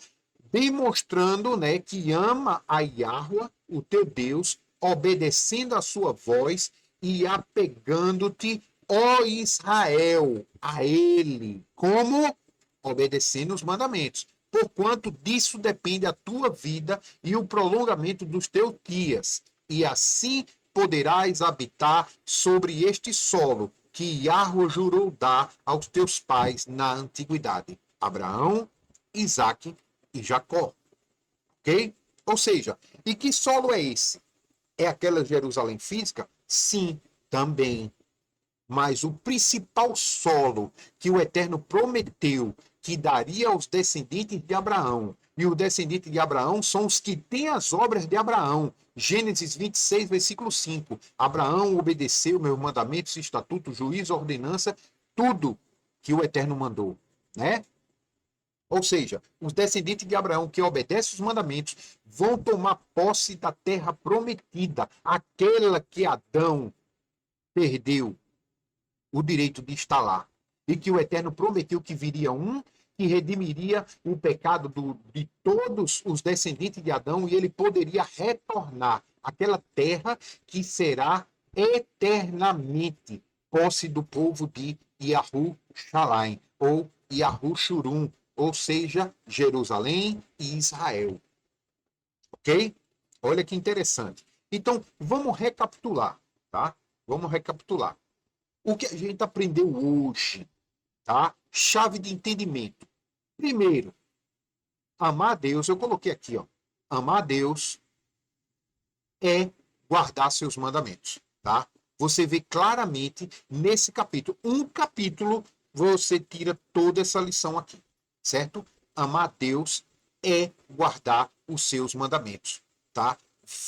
demonstrando, né, que ama a Yahweh, o teu Deus, obedecendo a sua voz e apegando-te, ó Israel, a ele, como obedecendo os mandamentos. Porquanto disso depende a tua vida e o prolongamento dos teus dias, e assim poderás habitar sobre este solo que Yahweh jurou dar aos teus pais na antiguidade. Abraão, Isaque e Jacó. Ok? Ou seja, e que solo é esse? É aquela Jerusalém física? Sim, também. Mas o principal solo que o Eterno prometeu que daria aos descendentes de Abraão, e os descendentes de Abraão são os que têm as obras de Abraão. Gênesis 26, versículo 5. Abraão obedeceu meus mandamentos, estatutos, juízo, ordenança, tudo que o Eterno mandou, né? Ou seja, os descendentes de Abraão que obedecem os mandamentos vão tomar posse da terra prometida, aquela que Adão perdeu o direito de estar lá. E que o Eterno prometeu que viria um que redimiria o pecado de todos os descendentes de Adão e ele poderia retornar àquela terra que será eternamente posse do povo de Yahu-Shalim, ou Yahu-Shurum, ou seja, Jerusalém e Israel. Ok? Olha que interessante. Então, vamos recapitular, tá? Vamos recapitular. O que a gente aprendeu hoje, tá? Chave de entendimento. Primeiro, amar a Deus, eu coloquei aqui, ó. Amar a Deus é guardar seus mandamentos, tá? Você vê claramente nesse capítulo. Um capítulo, você tira toda essa lição aqui, certo? Amar a Deus é guardar os seus mandamentos, tá?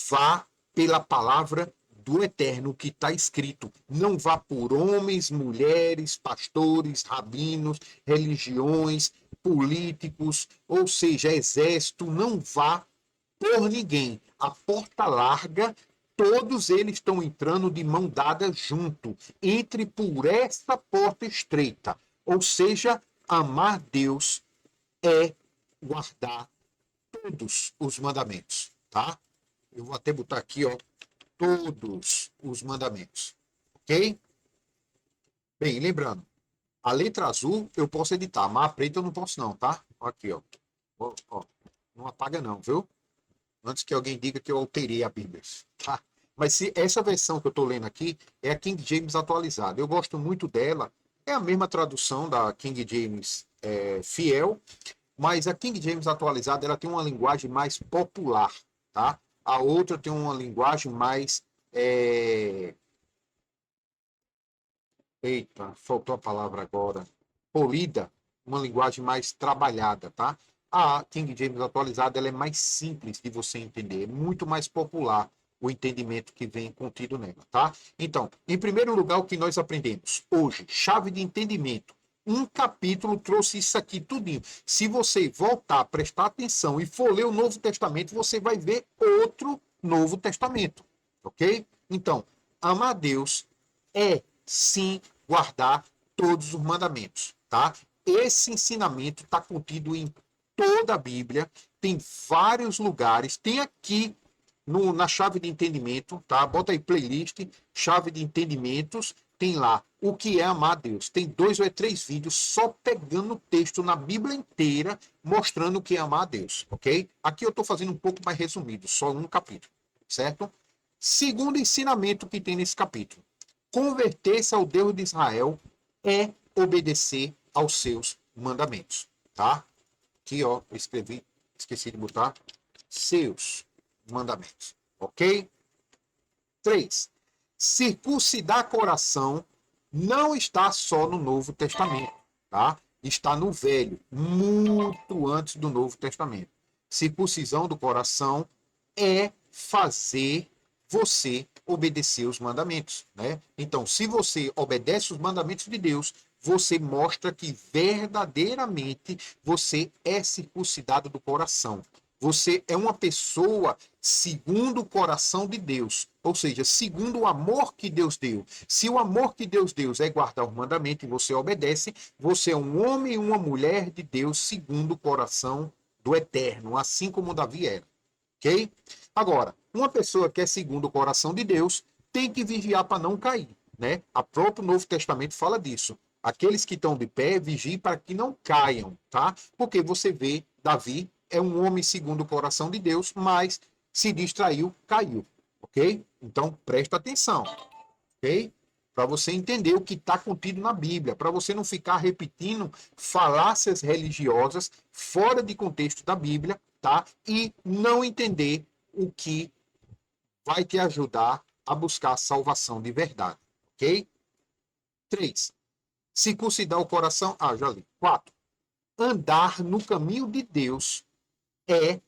Vá pela palavra do Eterno que está escrito. Não vá por homens, mulheres, pastores, rabinos, religiões, políticos, ou seja, exército. Não vá por ninguém. A porta larga, todos eles estão entrando de mão dada junto. Entre por essa porta estreita. Ou seja, amar Deus é guardar todos os mandamentos, tá? Eu vou até botar aqui, ó, todos os mandamentos, ok? Bem, lembrando, a letra azul eu posso editar, mas a preta eu não posso não, tá? Aqui, ó. Ó, não apaga não, viu? Antes que alguém diga que eu alterei a Bíblia, tá? Mas se essa versão que eu estou lendo aqui é a King James atualizada. Eu gosto muito dela. É a mesma tradução da King James fiel, mas a King James atualizada ela tem uma linguagem mais popular, tá? A outra tem uma linguagem mais eita, faltou a palavra agora, polida, uma linguagem mais trabalhada, tá? A King James atualizada ela é mais simples de você entender, é muito mais popular o entendimento que vem contido nela, tá? Então, em primeiro lugar, o que nós aprendemos hoje, chave de entendimento. Um capítulo trouxe isso aqui tudinho. Se você voltar, prestar atenção e for ler o Novo Testamento, você vai ver outro Novo Testamento, ok? Então, amar a Deus é sim guardar todos os mandamentos, tá? Esse ensinamento está contido em toda a Bíblia, tem vários lugares, tem aqui na chave de entendimento, tá? Bota aí playlist, chave de entendimentos, tem lá o que é amar a Deus. Tem 2 ou 3 vídeos só pegando o texto na Bíblia inteira, mostrando o que é amar a Deus, ok? Aqui eu estou fazendo um pouco mais resumido, só um capítulo, certo? Segundo ensinamento que tem nesse capítulo. Converter-se ao Deus de Israel é obedecer aos seus mandamentos, tá? Aqui, ó, eu escrevi, esqueci de botar seus mandamentos, ok? 3. Circuncidar coração não está só no Novo Testamento, tá? Está no Velho, muito antes do Novo Testamento. Circuncisão do coração é fazer você obedecer os mandamentos, né? Então, se você obedece os mandamentos de Deus, você mostra que verdadeiramente você é circuncidado do coração. Você é uma pessoa segundo o coração de Deus, ou seja, segundo o amor que Deus deu. Se o amor que Deus deu é guardar o mandamento e você obedece, você é um homem e uma mulher de Deus segundo o coração do Eterno, assim como Davi era, ok? Agora, uma pessoa que é segundo o coração de Deus tem que vigiar para não cair, né? A próprio Novo Testamento fala disso. Aqueles que estão de pé, vigiem para que não caiam, tá? Porque você vê, Davi é um homem segundo o coração de Deus, mas se distraiu, caiu, ok? Então, presta atenção, ok? para você entender o que está contido na Bíblia, para você não ficar repetindo falácias religiosas fora de contexto da Bíblia, tá? E não entender o que vai te ajudar a buscar a salvação de verdade, ok? 3. Circuncidar o coração. Ah, já li. 4. Andar no caminho de Deus é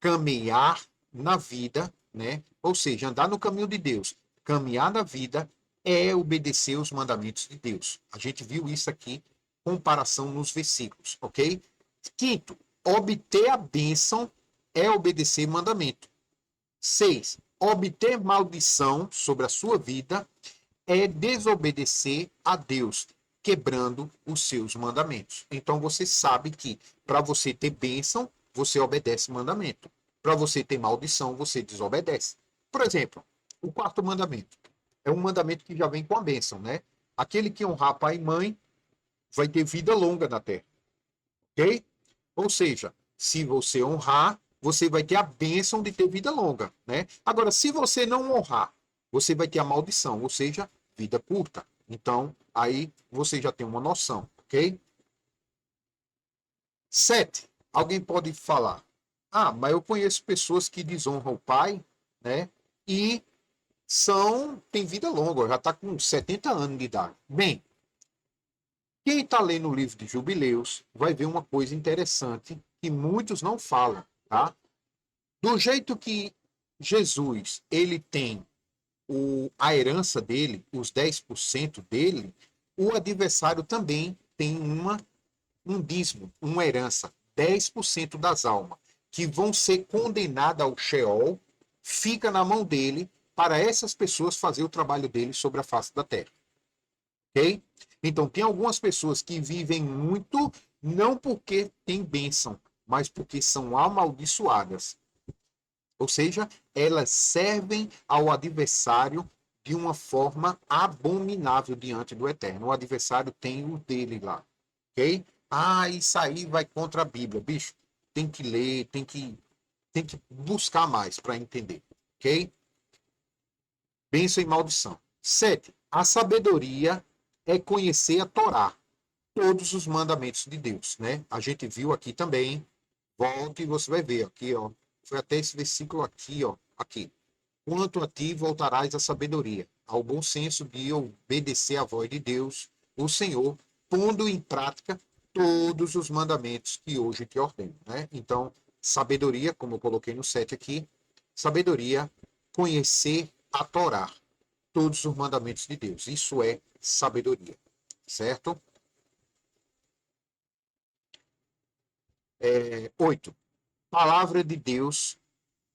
caminhar na vida, né? Ou seja, andar no caminho de Deus, caminhar na vida é obedecer os mandamentos de Deus. A gente viu isso aqui, comparação nos versículos, ok? 5. Obter a bênção é obedecer mandamento. 6. Obter maldição sobre a sua vida é desobedecer a Deus, quebrando os seus mandamentos. Então você sabe que para você ter bênção, você obedece mandamento. Para você ter maldição, você desobedece. Por exemplo, o 4º mandamento é um mandamento que já vem com a bênção, né? Aquele que honrar pai e mãe vai ter vida longa na terra. Ok? Ou seja, se você honrar, você vai ter a bênção de ter vida longa, né? Agora, se você não honrar, você vai ter a maldição, ou seja, vida curta. Então, aí você já tem uma noção, ok? 7. Alguém pode falar, mas eu conheço pessoas que desonram o pai, né? E tem vida longa, já está com 70 anos de idade. Bem, quem está lendo o livro de Jubileus vai ver uma coisa interessante que muitos não falam, tá? Do jeito que Jesus, ele tem a herança dele, os 10% dele, o adversário também tem um dízimo, uma herança, 10% das almas, que vão ser condenadas ao Sheol, fica na mão dele, para essas pessoas fazer o trabalho dele sobre a face da terra. Ok? Então, tem algumas pessoas que vivem muito, não porque têm bênção, mas porque são amaldiçoadas. Ou seja, elas servem ao adversário de uma forma abominável diante do Eterno. O adversário tem o dele lá. Ok? Isso aí vai contra a Bíblia. Bicho, tem que ler, tem que buscar mais para entender. Ok? Bênção e maldição. 7. A sabedoria é conhecer a Torá, todos os mandamentos de Deus, né? A gente viu aqui também, volte e você vai ver aqui, ó. Foi até esse versículo aqui, ó. Aqui. Quanto a ti voltarás a sabedoria, ao bom senso de obedecer à voz de Deus, o Senhor, pondo em prática todos os mandamentos que hoje te ordeno, né? Então, sabedoria, como eu coloquei no 7 aqui, sabedoria, conhecer a Torá, todos os mandamentos de Deus. Isso é sabedoria, certo? 8. Palavra de Deus.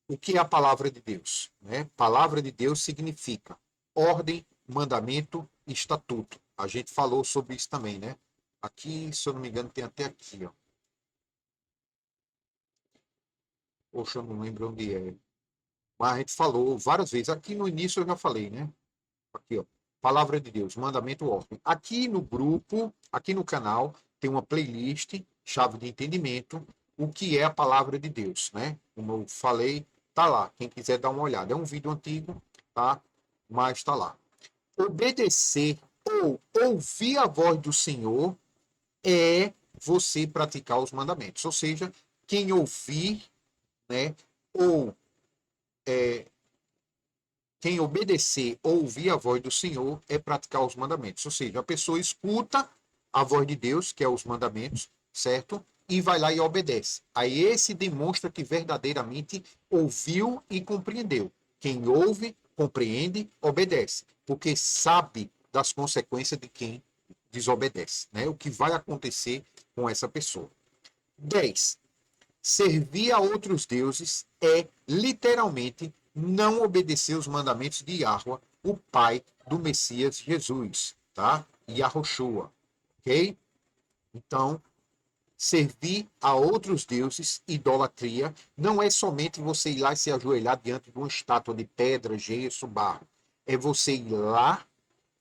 O que é a palavra de Deus? Né? Palavra de Deus significa ordem, mandamento e estatuto. A gente falou sobre isso também, né? Aqui, se eu não me engano, tem até aqui, ó. Poxa, eu não lembro onde é. Mas a gente falou várias vezes. Aqui no início eu já falei, né? Aqui, ó. Palavra de Deus, mandamento, ordem. Aqui no grupo, aqui no canal, tem uma playlist, chave de entendimento, o que é a palavra de Deus, né? Como eu falei, tá lá. Quem quiser dar uma olhada. É um vídeo antigo, tá? Mas tá lá. Obedecer ou ouvir a voz do Senhor é você praticar os mandamentos. Ou seja, quem ouvir, né? Ou quem obedecer ou ouvir a voz do Senhor é praticar os mandamentos. Ou seja, a pessoa escuta a voz de Deus, que é os mandamentos, certo? E vai lá e obedece. Aí esse demonstra que verdadeiramente ouviu e compreendeu. Quem ouve, compreende, obedece. Porque sabe das consequências de quem desobedece, né? O que vai acontecer com essa pessoa. 10. Servir a outros deuses é literalmente não obedecer os mandamentos de Yahweh, o pai do Messias Jesus, tá? Yahushua, ok? Então, servir a outros deuses, idolatria, não é somente você ir lá e se ajoelhar diante de uma estátua de pedra, gesso, barro. É você ir lá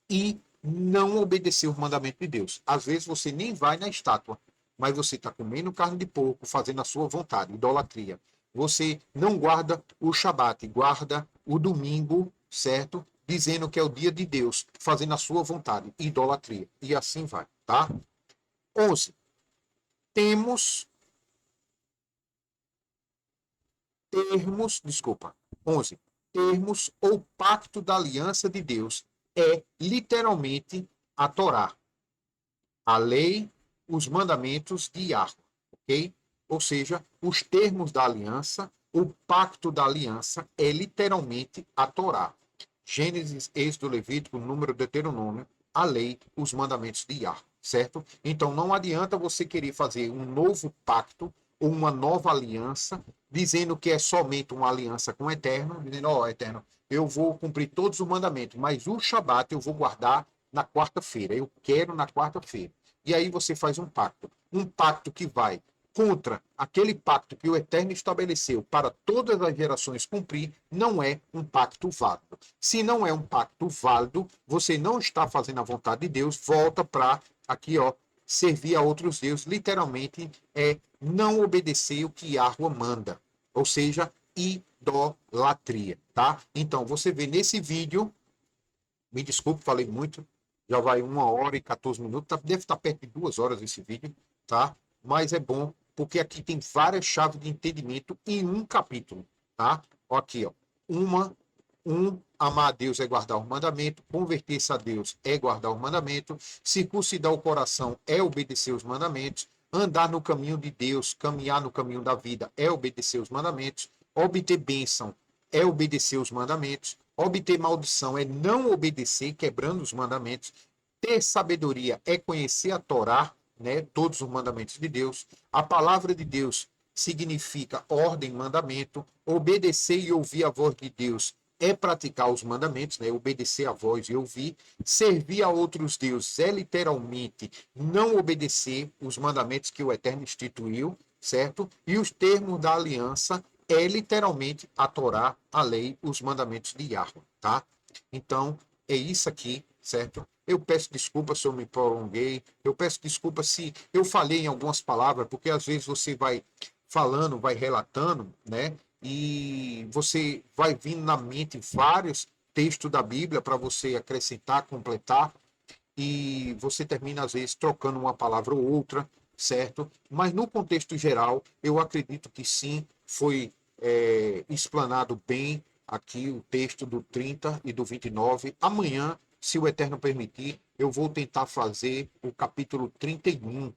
e não obedecer o mandamento de Deus. Às vezes você nem vai na estátua, mas você está comendo carne de porco, fazendo a sua vontade, idolatria. Você não guarda o Shabat, guarda o domingo, certo? dizendo que é o dia de Deus, fazendo a sua vontade, idolatria. E assim vai, tá? 11. Desculpa. 11. Termos ou pacto da aliança de Deus é literalmente a Torá, a lei, os mandamentos de Yahweh, ok? Ou seja, os termos da aliança, o pacto da aliança é literalmente a Torá. Gênesis, Êxodo, Levítico, Número, Deuteronômio, a lei, os mandamentos de Yahweh, certo? Então não adianta você querer fazer um novo pacto ou uma nova aliança, dizendo que é somente uma aliança com o Eterno, dizendo, ó, Eterno, eu vou cumprir todos os mandamentos, mas o Shabat eu vou guardar na quarta-feira, eu quero na quarta-feira. E aí você faz um pacto que vai contra aquele pacto que o Eterno estabeleceu para todas as gerações cumprir, não é um pacto válido. Se não é um pacto válido, você não está fazendo a vontade de Deus, volta para aqui, ó, servir a outros deuses, literalmente é não obedecer o que Yahweh manda, ou seja, idolatria, tá? Então, você vê nesse vídeo, me desculpe, falei muito, já vai 1 hora e 14 minutos, deve estar perto de 2 horas esse vídeo, tá? Mas é bom, porque aqui tem várias chaves de entendimento em um capítulo, tá? Ó, aqui, ó, amar a Deus é guardar o mandamento, converter-se a Deus é guardar o mandamento, circuncidar o coração é obedecer os mandamentos, andar no caminho de Deus, caminhar no caminho da vida é obedecer os mandamentos, obter bênção é obedecer os mandamentos, obter maldição é não obedecer, quebrando os mandamentos, ter sabedoria é conhecer a Torá, né, todos os mandamentos de Deus, a palavra de Deus significa ordem, mandamento, obedecer e ouvir a voz de Deus é praticar os mandamentos, né? Obedecer a voz e ouvir. Servir a outros deuses é literalmente não obedecer os mandamentos que o Eterno instituiu, certo? E os termos da aliança é literalmente a Torá, a lei, os mandamentos de Yahweh, tá? Então, é isso aqui, certo? Eu peço desculpa se eu me prolonguei, eu peço desculpa se eu falei em algumas palavras, porque às vezes você vai falando, vai relatando, né? E você vai vindo na mente vários textos da Bíblia para você acrescentar, completar, e você termina, às vezes, trocando uma palavra ou outra, certo? Mas no contexto geral, eu acredito que sim, foi explanado bem aqui o texto do 30 e do 29. Amanhã, se o Eterno permitir, eu vou tentar fazer o capítulo 31,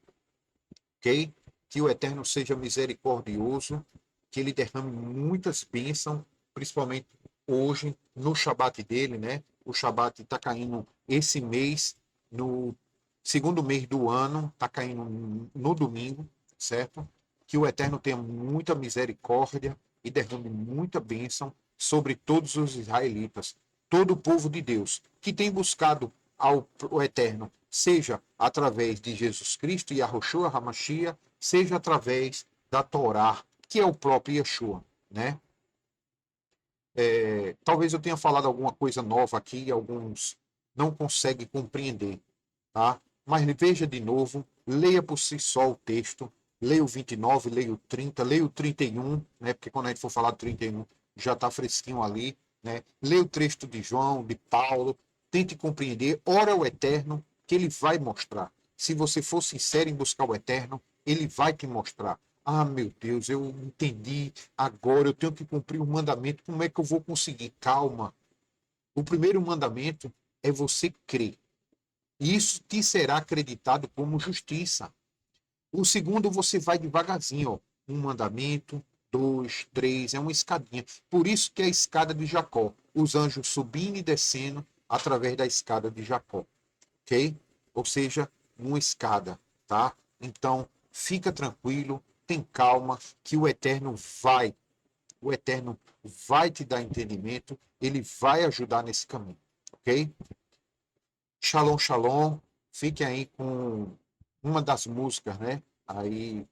ok? Que o Eterno seja misericordioso, que ele derrame muitas bênçãos, principalmente hoje, no Shabat dele, né? O Shabat está caindo esse mês, no segundo mês do ano, está caindo no domingo, certo? Que o Eterno tenha muita misericórdia e derrame muita bênção sobre todos os israelitas, todo o povo de Deus, que tem buscado ao Eterno, seja através de Jesus Cristo e Yahushua Hamashia, seja através da Torá, que é o próprio Yeshua, né? Talvez eu tenha falado alguma coisa nova aqui e alguns não conseguem compreender, tá? Mas veja de novo, leia por si só o texto, leia o 29, leia o 30, leia o 31, né? Porque quando a gente for falar do 31, já está fresquinho ali, né? Leia o texto de João, de Paulo, tente compreender, ora ao Eterno, que ele vai mostrar. Se você for sincero em buscar o Eterno, ele vai te mostrar. Ah, meu Deus, eu entendi, agora eu tenho que cumprir o mandamento, como é que eu vou conseguir? Calma. O primeiro mandamento é você crer. E isso te será acreditado como justiça. O segundo, você vai devagarzinho, ó. Um mandamento, dois, três, é uma escadinha. Por isso que é a escada de Jacó. Os anjos subindo e descendo através da escada de Jacó. Ok? Ou seja, uma escada, tá? Então, fica tranquilo, tem calma, que o Eterno vai te dar entendimento, ele vai ajudar nesse caminho, ok? Shalom, shalom. Fiquem aí com uma das músicas, né? Aí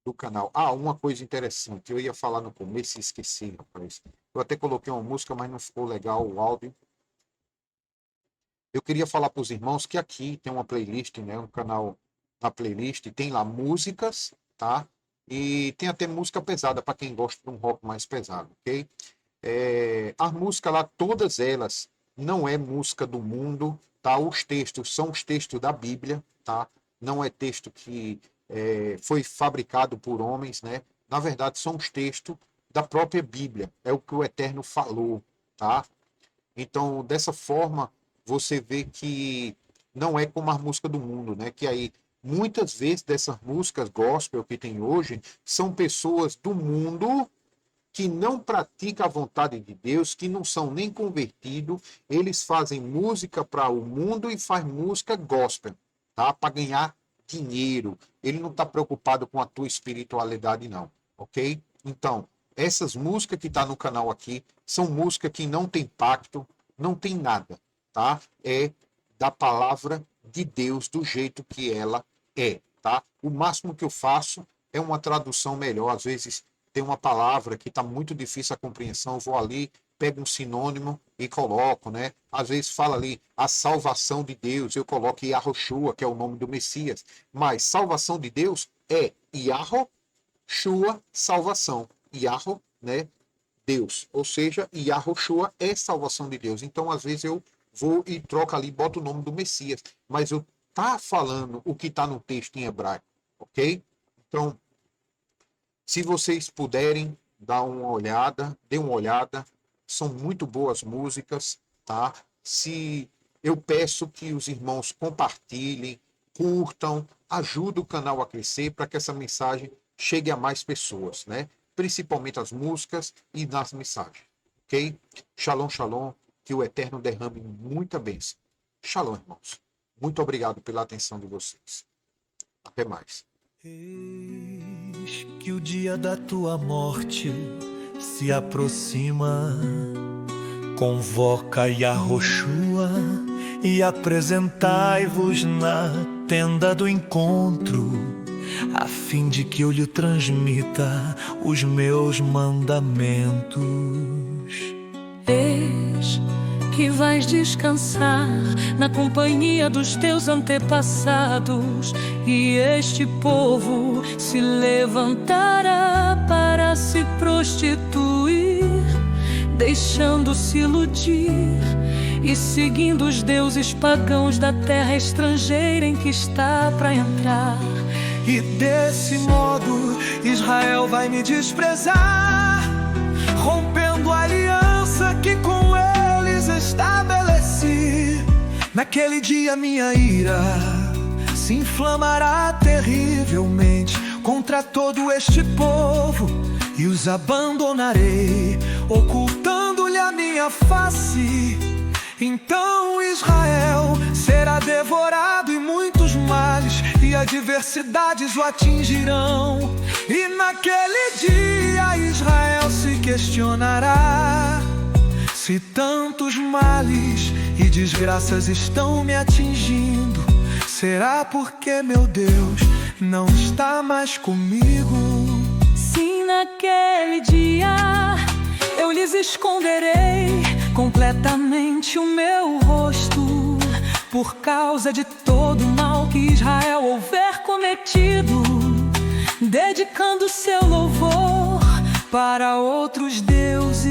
do canal. Ah, uma coisa interessante. Eu ia falar no começo e esqueci, rapaz. Eu até coloquei uma música, mas não ficou legal o áudio. Eu queria falar para os irmãos que aqui tem uma playlist, né? Um canal na playlist, tem lá músicas, tá? E tem até música pesada para quem gosta de um rock mais pesado, ok? As músicas lá, todas elas não é música do mundo, tá? Os textos são os textos da Bíblia, tá? Não é texto que foi fabricado por homens, né? Na verdade, são os textos da própria Bíblia, é o que o Eterno falou, tá? Então, dessa forma, você vê que não é como a música do mundo, né? Que aí, muitas vezes, dessas músicas gospel que tem hoje, são pessoas do mundo que não praticam a vontade de Deus, que não são nem convertidos, eles fazem música para o mundo e faz música gospel, tá? Para ganhar dinheiro. Ele não está preocupado com a tua espiritualidade, não, ok? Então, essas músicas que tá no canal aqui são músicas que não tem pacto, não tem nada, tá? É da palavra de Deus do jeito que ela é, tá? O máximo que eu faço é uma tradução melhor. Às vezes tem uma palavra que está muito difícil a compreensão, eu vou ali, pego um sinônimo e coloco, né? Às vezes fala ali a salvação de Deus, eu coloco Yahoshua, que é o nome do Messias, mas salvação de Deus é Yahoshua, salvação. Yahoo, né? Deus, ou seja, Yahoshua é salvação de Deus. Então, às vezes eu vou e troco ali, boto o nome do Messias, mas eu tá falando o que está no texto em hebraico, ok? Então, se vocês puderem dar uma olhada, dê uma olhada, são muito boas músicas, tá? Se eu peço que os irmãos compartilhem, curtam, ajudem o canal a crescer para que essa mensagem chegue a mais pessoas, né? Principalmente as músicas e nas mensagens, ok? Shalom, shalom, que o Eterno derrame muita bênção. Shalom, irmãos. Muito obrigado pela atenção de vocês. Até mais. Eis que o dia da tua morte se aproxima. Convoca Yahoshua e apresentai-vos na tenda do encontro, a fim de que eu lhe transmita os meus mandamentos. Eis que vais descansar na companhia dos teus antepassados, e este povo se levantará para se prostituir, deixando-se iludir e seguindo os deuses pagãos da terra estrangeira em que está para entrar. E desse modo Israel vai me desprezar, rompendo a aliança que com eles estabeleci. Naquele dia minha ira se inflamará terrivelmente contra todo este povo, e os abandonarei, ocultando-lhe a minha face. Então Israel será devorado, e muitos males e adversidades o atingirão. E naquele dia Israel se questionará: se tantos males e desgraças estão me atingindo, será porque meu Deus não está mais comigo? Sim, naquele dia eu lhes esconderei completamente o meu rosto, por causa de todo o mal que Israel houver cometido, dedicando seu louvor para outros deuses.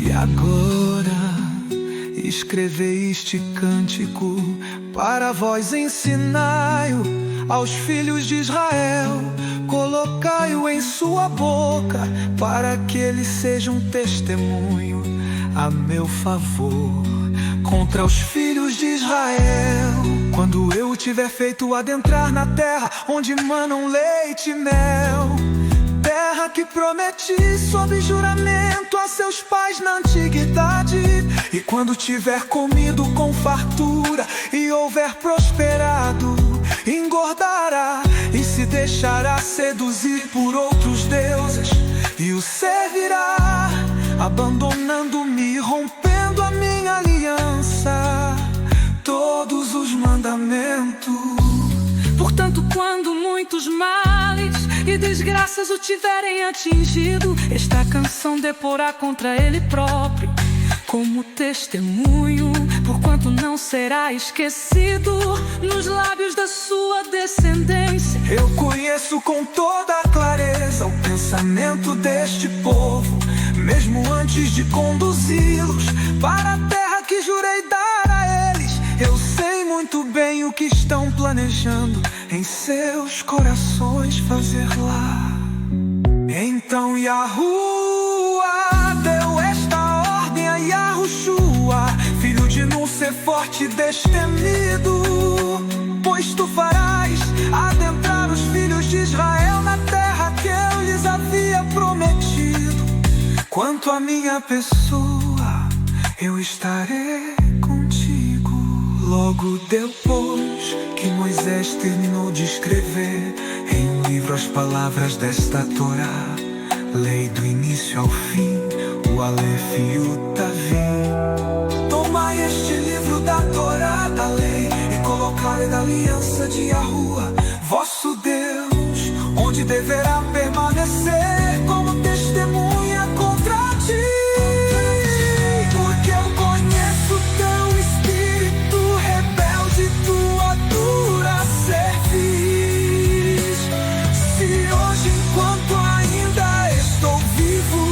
E agora escrevei este cântico para vós, ensinai-o aos filhos de Israel, colocai-o em sua boca, para que ele seja um testemunho a meu favor contra os filhos de Israel. Quando eu tiver feito adentrar na terra onde manam leite e mel, terra que prometi sob juramento a seus pais na antiguidade, e quando tiver comido com fartura e houver prosperado, engordará e se deixará seduzir por outros deuses, e o servirá, abandonando-me, rompendo a minha aliança, todos os mandamentos. Portanto, quando muitos males e desgraças o tiverem atingido, esta canção deporá contra ele próprio como testemunho, porquanto não será esquecido nos lábios da sua descendência. Eu conheço com toda a clareza o pensamento deste povo, mesmo antes de conduzi-los para a terra que jurei dar a eles. Eu sei muito bem o que estão planejando em seus corações fazer lá. Então Yahuwah deu esta ordem a Yahushua, filho de Nun, ser forte e destemido, pois tu farás adentrar os filhos de Israel na terra que eu lhes havia prometido. Quanto a minha pessoa, eu estarei contigo. Logo depois que Moisés terminou de escrever em livro as palavras desta Torá, lei do início ao fim, o Aleph e o Tavim. Tomai este livro da Torá, da lei, e colocai da aliança de Yahuwah, vosso Deus, onde deverá permanecer como testemunha contra ti. Porque eu conheço teu espírito rebelde, tua dura cerviz. Se hoje, enquanto ainda estou vivo,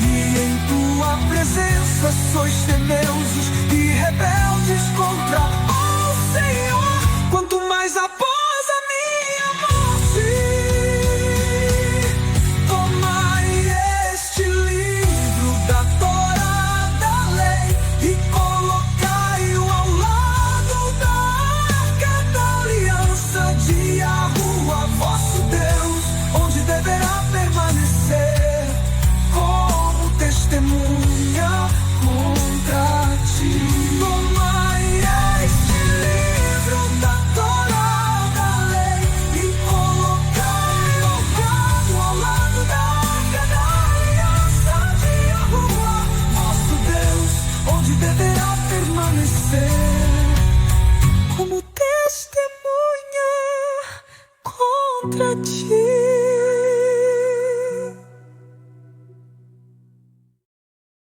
e em tua presença sois temerosos e rebeldes contra o Senhor, quanto mais após a minha morte, tomai este livro da Torá, da lei, e colocai-o ao lado da arca da aliança de Yahuwah, vosso Deus, onde deverá permanecer como testemunha contra ti. Tomai este livro da Torá, da lei, e colocai-o ao lado da arca da aliança de Yahuwah, vosso Deus, onde deverá permanecer como testemunha contra ti.